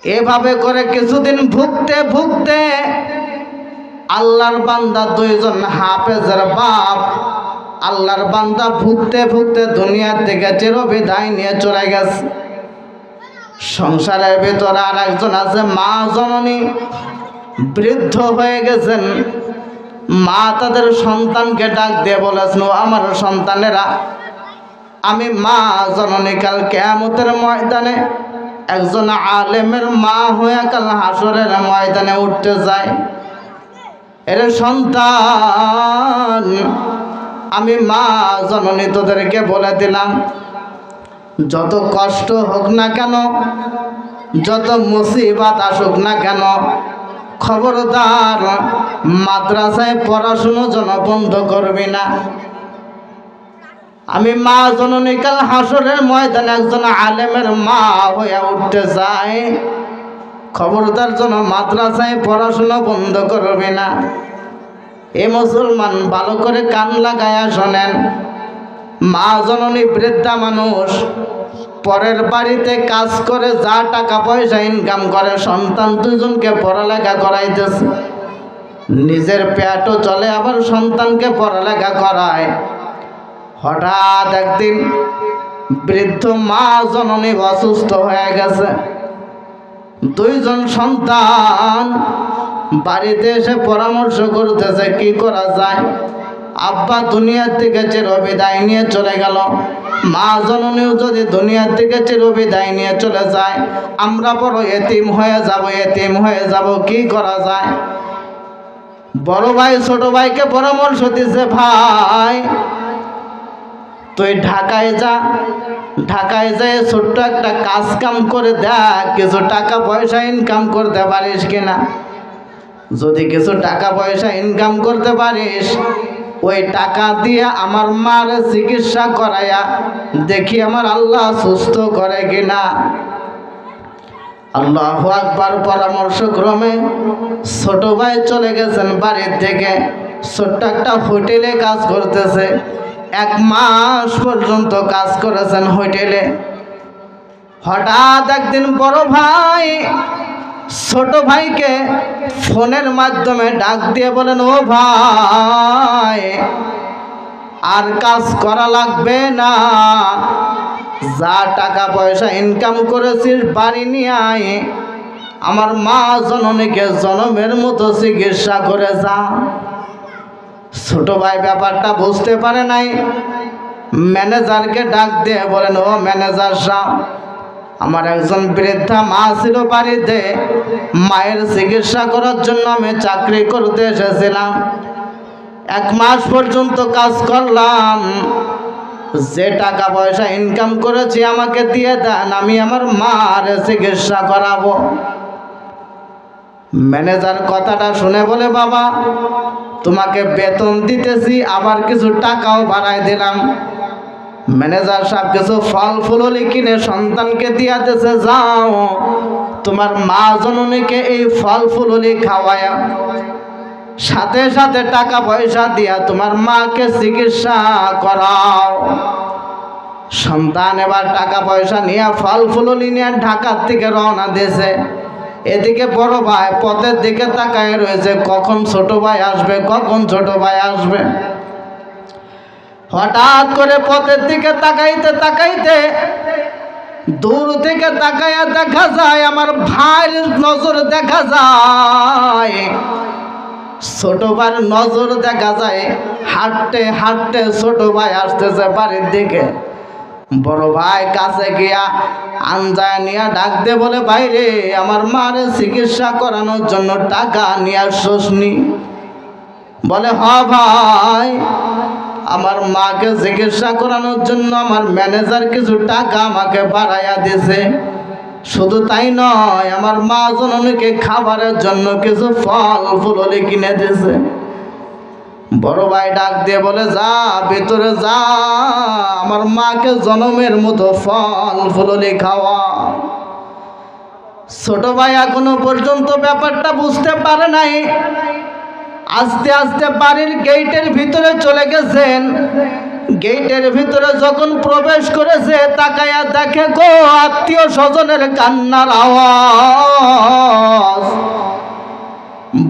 Speaker 1: এভাবে করে কিছুদিন ভুগতে ভুগতে আল্লাহর বান্দা দুইজন হাফেজের বাপ আল্লাহর বান্দা ভুগতে ভুগতে দুনিয়ার থেকে চিরবিদায় নিয়ে চলে গেছে। সংসারের ভিতরে আর একজন আছে মা জননী, বৃদ্ধ হয়ে গেছেন। মা তাদের সন্তানকে ডাক দিয়ে বলেছেন, ও আমার সন্তানেরা, আমি মা জননী কাল কিয়ামতের ময়দানে একজন আলেমের মা হয়ে কাল হাসরের ময়দানে উঠতে যায়। এর সন্তান, আমি মা জননী তোদেরকে বলে দিলাম, যত কষ্ট হোক না কেন, যত মুসিবত আসুক না কেন, খবরদার মাদ্রাসায় পড়াশুনো যেন বন্ধ করবি না। আমি মা জননী কাল হাসরের ময়দানে একজন আলেমের মা হয়ে উঠতে যাই, খবরদার যেন মাদ্রাসায় পড়াশুনো বন্ধ করবি না। এ মুসলমান ভালো করে কান লাগায়া শোনেন, মা জননী বৃদ্ধা মানুষ, পরের বাড়িতে কাজ করে যা টাকা পয়সা ইনকাম করে সন্তান দুজনকে পড়ালেখা করাইতেছে, নিজের পেটও চলে আবার সন্তানকে পড়ালেখা করায়। হঠাৎ একদিন বৃদ্ধ মা জননী অসুস্থ হয়ে গেছে। দুইজন সন্তান বাড়িতে এসে পরামর্শ করতেছে কি করা যায়। আব্বা দুনিয়ার থেকে চিরবিদায় নিয়ে চলে গেল, মা জননীও যদি দুনিয়ার থেকে চিরবিদায় নিয়ে চলে যায়, আমরা বড় এতিম হয়ে যাব, কি করা যায়। বড় ভাই ছোট ভাইকে পরামর্শ দিছে, ভাই তুই ঢাকায় যা, ঢাকায় যেয়ে ছোট্ট একটা কাজ কাম করে দেখ, কিছু টাকা পয়সা ইনকাম করতে পারিস কিনা। যদি কিছু টাকা পয়সা ইনকাম করতে পারিস, ওই টাকা দিয়ে আমার মার চিকিৎসা করাইয়া দেখি আমার আল্লাহ সুস্থ করে কিনা। আল্লাহু আকবার। পরামর্শক্রমে ছোট ভাই চলে গেছেন বাড়ির থেকে, ছোট্ট একটা হোটেলে কাজ করতেছে। 1 মাস পর্যন্ত কাজ করেছেন হোটেলে। হঠাৎ একদিন বড় ভাই ছোট ভাইকে ফোনের মাধ্যমে ডাক দিয়ে বলেন, ও ভাই আর কাজ করা লাগবে না, যা টাকা পয়সা ইনকাম করেছিস বাড়ি নিয়ে আয়, আমার মা জননীকে জনমের মতো চিকিৎসা করে যা। ছোট ভাই ব্যাপারটা বুঝতে পারে নাই, ম্যানেজারকে ডাক দিয়ে বলেন, ও ম্যানেজার সাহেব, আমার একজন বৃদ্ধা মা ছিল বাড়িতে, মায়ের চিকিৎসা করার জন্য আমি চাকরি করতে এসেছিলাম। 1 মাস পর্যন্ত কাজ করলাম, যে টাকা পয়সা ইনকাম করেছি আমাকে দিয়ে দেন, আমি আমার মার চিকিৎসা করাবো। ম্যানেজার কথাটা শুনে বলে, বাবা তোমাকে বেতন দিতেছি, আবার কিছু টাকাও বাড়াই দিলাম। ম্যানেজার সাহেব কিছু ফল ফুললি কিনে সন্তানকে দিয়া দিতেছে, যাও তোমার মা জননীকে এই ফল ফুললি খাওয়ায়া, সাথে সাথে টাকা পয়সা দিয়া তোমার মাকে চিকিৎসা করাও। সন্তান এবার টাকা পয়সা নিয়ে ফল ফুললি নিয়ে ঢাকার থেকে রওনা দিয়েছে। এদিকে বড় ভাই পথের দিকে তাকায় রয়েছে, কখন ছোট ভাই আসবে, কখন ছোট ভাই আসবে। হঠাৎ করে পথের দিকে তাকাইতে তাকাইতে দূর থেকে তাকাইয়া দেখা যায় আমার ভাইয়ের নজর দেখা যায়, ছোট ভাইয়ের নজর দেখা যায়। হাঁটতে হাঁটতে ছোট ভাই আসতেছে বাড়ির দিকে। বড় ভাই কাছে গিয়া আঞ্জায় নিয়ে ডাক দে বলে, ভাই রে, আমার মার চিকিৎসা করানোর জন্য টাকা নিয়ে আসছনি? বলে, হ ভাই, আমার মাকে চিকিৎসা করানোর জন্য আমার ম্যানেজার কিছু টাকা আমাকে বাড়াইয়া দিয়েছে। শুধু তাই নয়, আমার মা জননীকে খাবারের জন্য কিছু ফল ফুললি কিনে দিয়েছে। বড় ভাই ডাক দিয়ে বলে, যা ভিতরে যা, আমার মাকে জনমের মতো ফল ফুললি খাওয়া। ছোট ভাই এখনো পর্যন্ত ব্যাপারটা বুঝতে পারে নাই। আস্তে আস্তে বাড়ির গেটের ভিতরে চলে গেছেন, গেটের ভিতরে যখন প্রবেশ করেছে তাকায়া দেখে গো আত্মীয় স্বজনের কান্নার আওয়াজ,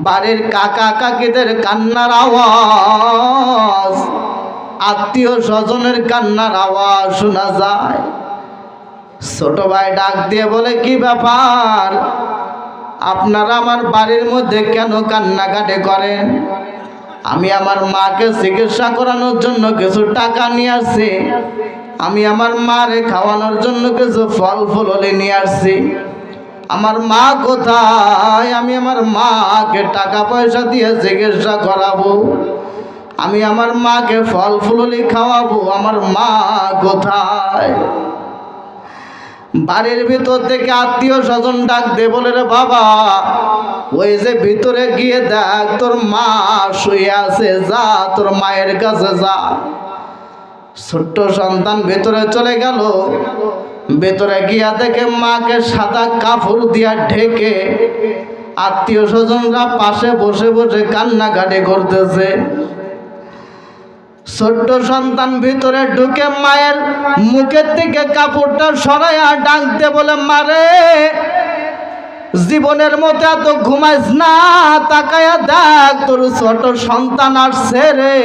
Speaker 1: বাড়ির কাকা কাকিদের কান্নার আওয়াজ, আত্মীয় স্বজনের কান্নার আওয়াজ শোনা যায়। ছোট ভাই ডাক দিয়ে বলে, কি ব্যাপার, আপনারা আমার বাড়ির মধ্যে কেন কান্নাকাটি করেন? আমি আমার মাকে চিকিৎসা করানোর জন্য কিছু টাকা নিয়ে আসছি, আমি আমার মারে খাওয়ানোর জন্য কিছু ফল ফুললি নিয়ে আসছি। আমার মা কোথায়? আমি আমার মাকে টাকা পয়সা দিয়ে চিকিৎসা করাবো, আমি আমার মাকে ফল ফুললি খাওয়াবো, আমার মা কোথায়? বাড়ির ভিতর থেকে আত্মীয় স্বজন ডাক দে বলে, রে বাবা, ওই যে ভিতরে গিয়ে দেখ তোর মা শুয়ে আছে, যা তোর মায়ের কাছে যা। ছোট্ট সন্তান ভিতরে চলে গেল, ভেতরে গিয়া দেখে মাকে সাদা কাপড় দিয়া ঢেকে আত্মীয় স্বজনরা পাশে বসে বসে কান্নাকাটি করতেছে। ছোট্ট সন্তান ভিতরে ঢুকে মায়ের মুখের থেকে কাপড়টা সরাইয়া ডাকতে বলে, মারে জীবনের মতো এত ঘুমাইস না, তাকায়া দেখ তোর ছোট সন্তান আসছে রে,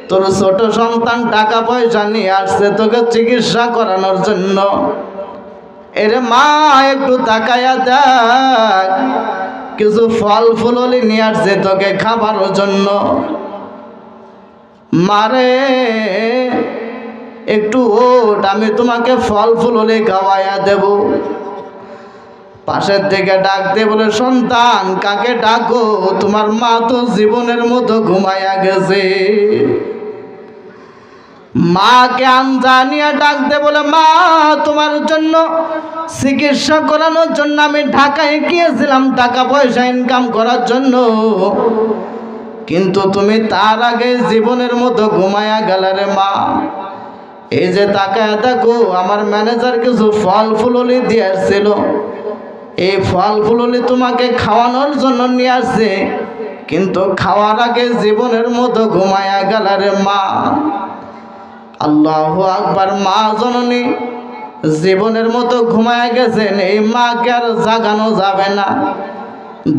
Speaker 1: তোর ছোট সন্তান টাকা পয়সা নিয়ে আসছে তোকে চিকিৎসা করানোর জন্য। এরে মা একটু তাকায়া দেখ, কিছু ফল ফুললি নিয়ে আসছে তোকে খাবারের জন্য। মারে একটু ওঠ, আমি তোমাকে ফল ফুললি খাওয়াইয়া দেব। পাশের থেকে ডাকতে বলে, সন্তান কাকে ডাকো, তোমার মা তো জীবনের মতো ঘুমাইয়া গেছে। মাকে আনজানিয়া ডাকতে বলে, মা তোমার জন্য চিকিৎসা করানোর জন্য আমি ঢাকায় গিয়েছিলাম টাকা পয়সা ইনকাম করার জন্য, কিন্তু তুমি তার আগে জীবনের মতো ঘুমায়া গেলে রে মা। এই যে তাকায় দেখো, আমার ম্যানেজার কিছু ফল ফুললি দিয়ে আসছিল, এই ফল ফুললি তোমাকে খাওয়ানোর জন্য নিয়ে আসছে, কিন্তু খাওয়ার আগে জীবনের মতো ঘুমায়া গেলে রে মা। আল্লাহু আকবার। মা জননী জীবনের মতো ঘুমায়া গেছেন, এই মাকে আর জাগানো যাবে না।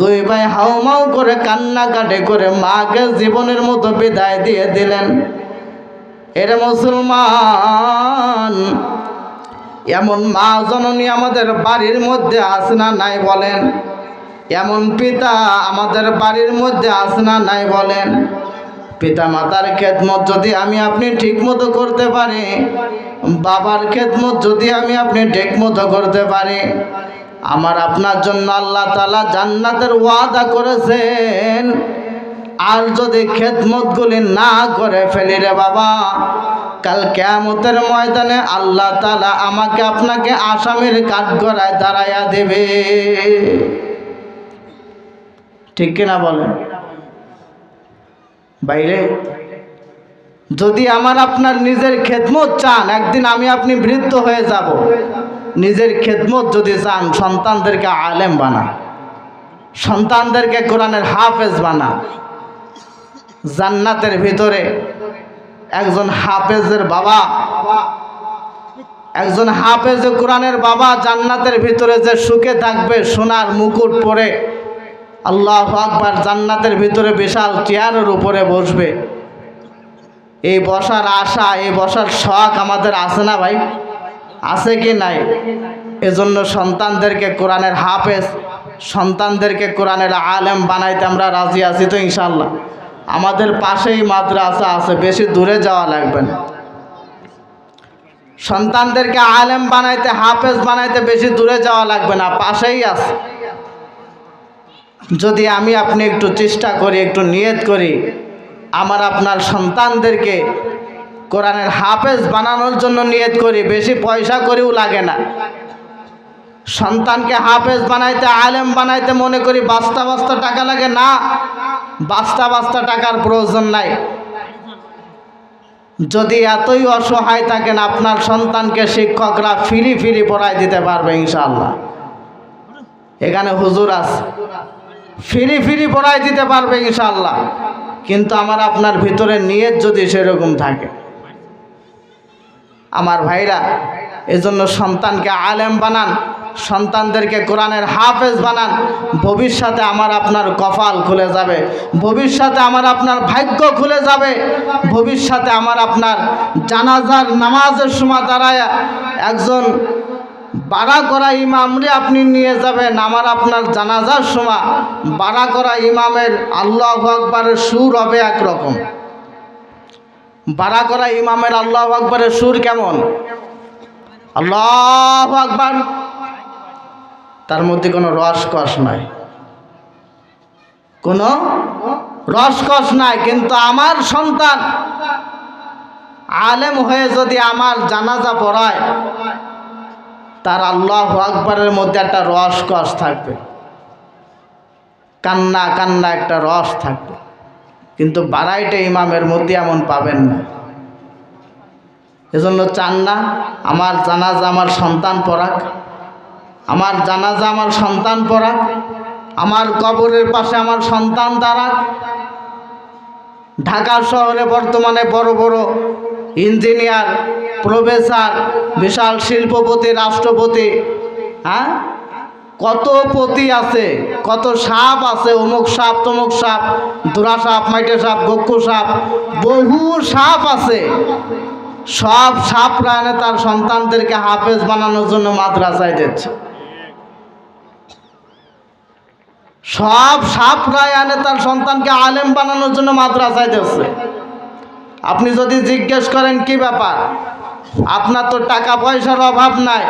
Speaker 1: দুই ভাই হাউমাউ করে কান্নাকাটি করে মাকে জীবনের মতো বিদায় দিয়ে দিলেন। এরে মুসলমান, এমন মা জননী আমাদের বাড়ির মধ্যে আছে না নাই বলেন? এমন পিতা আমাদের বাড়ির মধ্যে আছে না নাই বলেন? পিতা মাতার খেদমত যদি আমি আপনি ঠিক মতো করতে পারি, বাবার খেদমত যদি আমি আপনি ঠিক মতো করতে পারি, আমার আপনার জন্য আল্লাহ তাআলা জান্নাতের ওয়াদা করেছেন। আর যদি খেদমতগুলি না করে ফেলি রে বাবা, কাল কিয়ামতের ময়দানে আল্লাহ তাআলা আমাকে আপনাকে আসামির কাঠগড়ায় দাঁড়াইয়া দেবে। ঠিক কিনা বলেন বাইরে? যদি আমার আপনার নিজের খেদমত চান, একদিন আমি আপনি বৃদ্ধ হয়ে যাব, নিজের খেদমত যদি চান, সন্তানদেরকে আলেম বানা, সন্তানদেরকে কোরআনের হাফেজ বানা। জান্নাতের ভিতরে একজন হাফেজের বাবা, একজন হাফেজ কোরআনের বাবা জান্নাতের ভিতরে যে সুখে থাকবে, সোনার মুকুট পরে, আল্লাহু আকবার, জান্নাতের ভিতরে বিশাল চেয়ারের উপরে বসবে। এই বসার আশা, এই বসার শখ আমাদের আছে না ভাই? আছে কি নাই? এজন্য সন্তানদেরকে কোরআনের হাফেজ, সন্তানদেরকে কোরআনের আলেম বানাইতে আমরা রাজি আছি তো ইনশাআল্লাহ। আমাদের পাশেই মাদ্রাসা আছে, বেশি দূরে যাওয়া লাগবে না। সন্তানদেরকে আলেম বানাইতে, হাফেজ বানাইতে বেশি দূরে যাওয়া লাগবে না, পাশেই আছে। যদি আমি আপনি একটু চেষ্টা করি, একটু নিয়ত করি, আমার আপনার সন্তানদেরকে কোরআনের হাফেজ বানানোর জন্য নিয়ত করি, বেশি পয়সা করেও লাগে না। সন্তানকে হাফেজ বানাইতে, আলেম বানাইতে মনে করি বাস্তা বাস্তা টাকা লাগে, না, বাস্তা বাস্তা টাকার প্রয়োজন নাই। যদি এতই অসহায় থাকেন, আপনার সন্তানকে শিক্ষকরা ফ্রি ফ্রি পড়াই দিতে পারবে ইনশাআল্লাহ। এখানে হুজুর আছে, ফ্রি ফ্রি পড়াই দিতে পারবে ইনশাআল্লাহ। কিন্তু আমার আপনার ভিতরে নিয়ত যদি সেরকম থাকে। আমার ভাইরা, এজন্য সন্তানকে আলেম বানান, সন্তানদেরকে কোরআনের হাফেজ বানান। ভবিষ্যতে আমার আপনার কপাল খুলে যাবে, ভবিষ্যতে আমার আপনার ভাগ্য খুলে যাবে। ভবিষ্যতে আমার আপনার জানাজার নামাজের সময় দাঁড়ায় একজন বাড়া করা ইমামরে আপনি নিয়ে যাবেন, আমার আপনার জানাজার সময় বাড়া করা ইমামের আল্লাহু আকবারের সুর হবে একরকম। বাড়া করা ইমামের আল্লাহু আকবারের সুর কেমন? আল্লাহু আকবার, তার মধ্যে কোনো রসকস নাই, কোনো রসকস নাই। কিন্তু আমার সন্তান আলেম হয়ে যদি আমার জানাজা পড়ায়, তার আল্লাহু আকবারের মধ্যে একটা রসকস থাকবে, কান্না কান্না একটা রস থাকবে। কিন্তু বাড়াইটা ইমামের মধ্যে এমন পাবেন না। এজন্য চান না আমার জানাজা আমার সন্তান পড়াক, আমার জানাজা আমার সন্তান পড়াক, আমার কবরের পাশে আমার সন্তান দাঁড়াক। ঢাকা শহরে বর্তমানে বড় বড় ইঞ্জিনিয়ার, প্রফেসর, বিশাল শিল্পপতি, রাষ্ট্রপতি, হ্যাঁ, কত পতি আছে, কত সাপ আছে, অমুক সাপ তমুক সাপ, দুরা সাপ, মাইটে সাপ, গক্কু সাপ, বহু সাপ আছে। সব সাপ রায়নে তার সন্তানদেরকে হাফেজ বানানোর জন্য মাদ্রাসায় দিচ্ছে। সব সাপ রায়নে তার সন্তানকে আলেম বানানোর জন্য মাদ্রাসায় দিচ্ছে। আপনি যদি জিজ্ঞেস করেন কি ব্যাপার, আপনার তো টাকা পয়সার অভাব নাই,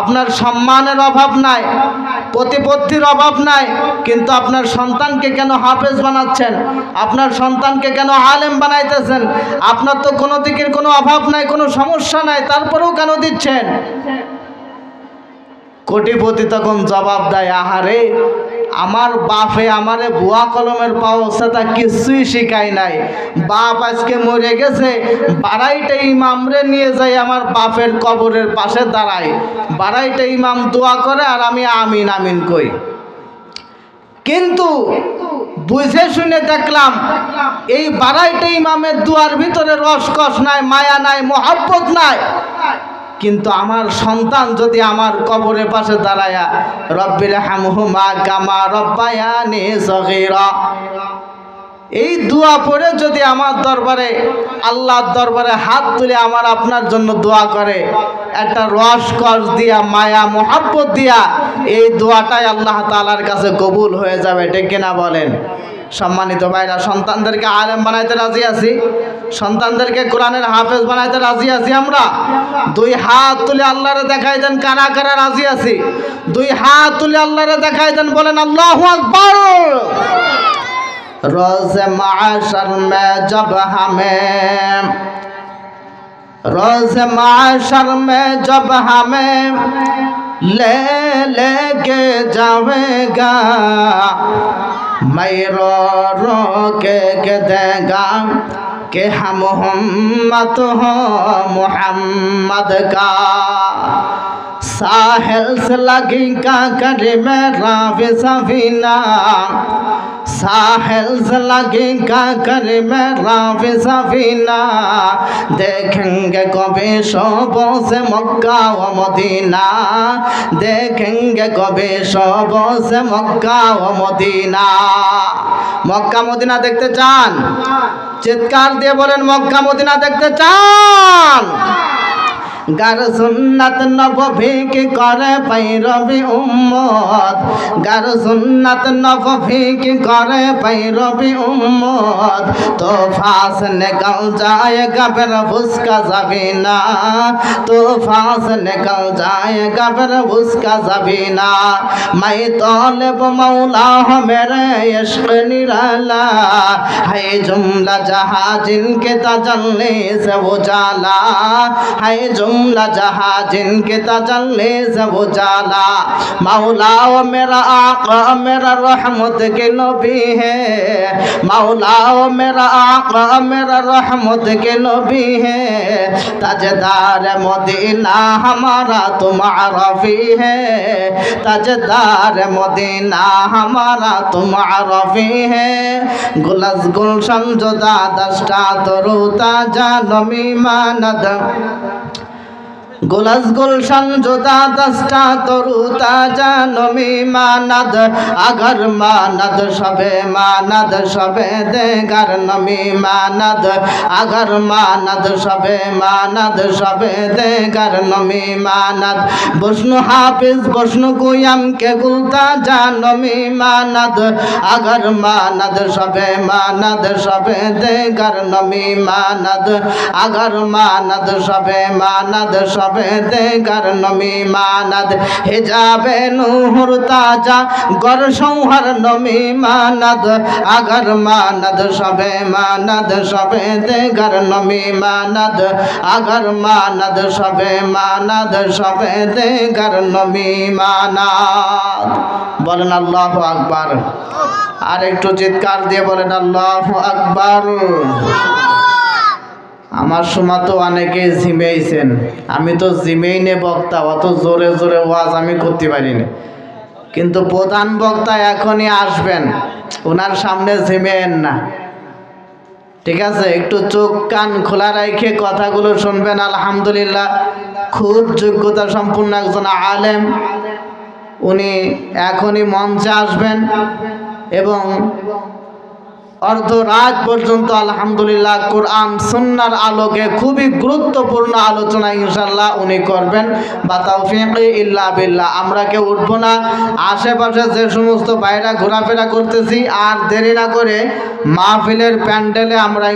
Speaker 1: আপনার সম্মানের অভাব নাই, প্রতিপত্তির অভাব নাই, কিন্তু আপনার সন্তানকে কেন হাফেজ বানাচ্ছেন, আপনার সন্তানকে কেন আলেম বানাইতেছেন? আপনার তো কোনো দিকের কোনো অভাব নাই, কোনো সমস্যা নাই, তারপরেও কেন দিচ্ছেন? কোটিপতি তখন জবাব দেয়, আহারে আমার বাপে আমারে বুয়া কলমের পাওয়া তা কিছুই শিখাই নাই। বাপ আজকে মরে গেছে, বাড়াইটা ইমামরে নিয়ে যাই আমার বাপের কবরের পাশে দাঁড়াই, বাড়াইটা ইমাম দোয়া করে আর আমি আমিন আমিন কই। কিন্তু বুঝে শুনে দেখলাম এই বাড়াইটা ইমামের দুয়ার ভিতরে রসকস নাই, মায়া নাই, মহব্বত নাই। কিন্তু আমার সন্তান যদি আমার কবরের পাশে দাঁড়ায়া রব্বির হামহুমা কামা রব্বায়ানি সগীরা, এই দোয়া পড়ে যদি আমার দরবারে, আল্লাহর দরবারে হাত তুলে আমার আপনার জন্য দোয়া করে, একটা রসকস দিয়া, মায়া মহব্বত দিয়া, এই দোয়াটাই আল্লাহ তাআলার কাছে কবুল হয়ে যাবে। ঠিক কিনা বলেন? সম্মানিত ভাইরা, সন্তানদেরকে আলেম বানাইতে রাজি আছি, সন্তানদেরকে কোরআনের হাফেজ বানাইতে রাজি আছি আমরা। দুই হাত তুলে আল্লাহরে দেখাই দেন কারা কারা রাজি আছি। দুই হাত তুলে আল্লাহরে দেখাই দেন, বলেন আল্লাহু আকবার। रोज़ माशर में जब हमें, रोज़ माशर में जब हमें ले लेके जावेगा, मैं रो रो के देगा कि हम उम्मत हो मोहम्मद का। साहिल से लगेगा करे मेरा सफीना, साहिल से लगेगा करे मेरा सफीना, देखेंगे कभी शोबों से मक्का व मदीना, देखेंगे कभी शोबों से मक्का व मदीना। मक्का मदीना देखते चान? चित्कार दिए बोलें मक्का मदीना देखते चान? गार सुन्नत नबवी की करे पैरवी उम्मत, गार सुन्नत नबवी की करे पैरवी उम्मत, तो फास निकल जाएगा फिर उसका ज़बीना, तो फास निकल जाएगा फिर उसका ज़बीना। मैं तौलब मौला हूँ मेरे इश्क़ निराला, है जुमला जहाँ जिनके तजल्ली से उजाला, है जुमला जुमला जहां जिनके तजल्ले से उजाला। मौला ओ मेरा आका मेरा रहमत के नबी है, मौला ओ मेरा आका मेरा रहमत के नबी है। ताजदार मदीना हमारा तुम्हारा भी है, ताजदार मदीना हमारा तुम्हारा भी है। गुलस गुलशन जुदा दस्ता तरुता जानमी मानद, गुलस गुलशन जुदा दस्ता तरुता जानमी मानद। अगर मानद सबे मानद सबे देगर नमी मानद, अगर मानद सबे मानद सबे देगर नमी मानद। बस्नु हाफिज बस्नु कुयम के गुलता जानमी मानद, अगर मानद सबे मानद सबे देगर नमी मानद, अगर मानद सबे मानद सबे देगर नमी मानद। हिजाबे नूर ताजा गर संहर नमी मानद, अगर मानद सबे मानद सबे देगर नमी मानद, अगर मानद सबे मानद सबे देगर नमी मानद। बोलेन अल्लाहु আকবার। আর একটু চিৎকার দিয়ে বলেন আল্লাহু আকবার। আমার সময় তো অনেকে জিমেইছেন, আমি তো জিমেই নে বক্তা, অত জোরে জোরে ওয়াজ আমি করতে পারি না। কিন্তু প্রধান বক্তা এখনই আসবেন, ওনার সামনে জিমেন না, ঠিক আছে? একটু চোখ কান খোলা রেখে কথাগুলো শুনবেন। আলহামদুলিল্লাহ খুব যোগ্যতা সম্পন্ন একজন আলেম, উনি এখনই মঞ্চে আসবেন এবং অর্ধরাত পর্যন্ত আলহামদুলিল্লাহ কোরআন সুন্নাহর আলোকে খুবই গুরুত্বপূর্ণ আলোচনা ইনশাআল্লাহ উনি করবেন। বা তাওফীক ইল্লা বিল্লাহ। আমরা কেউ উঠবো না, আশেপাশে যে সমস্ত ভাইরা ঘোরাফেরা করতেছি আর দেরি না করে মাহফিলের প্যান্ডেলে আমরা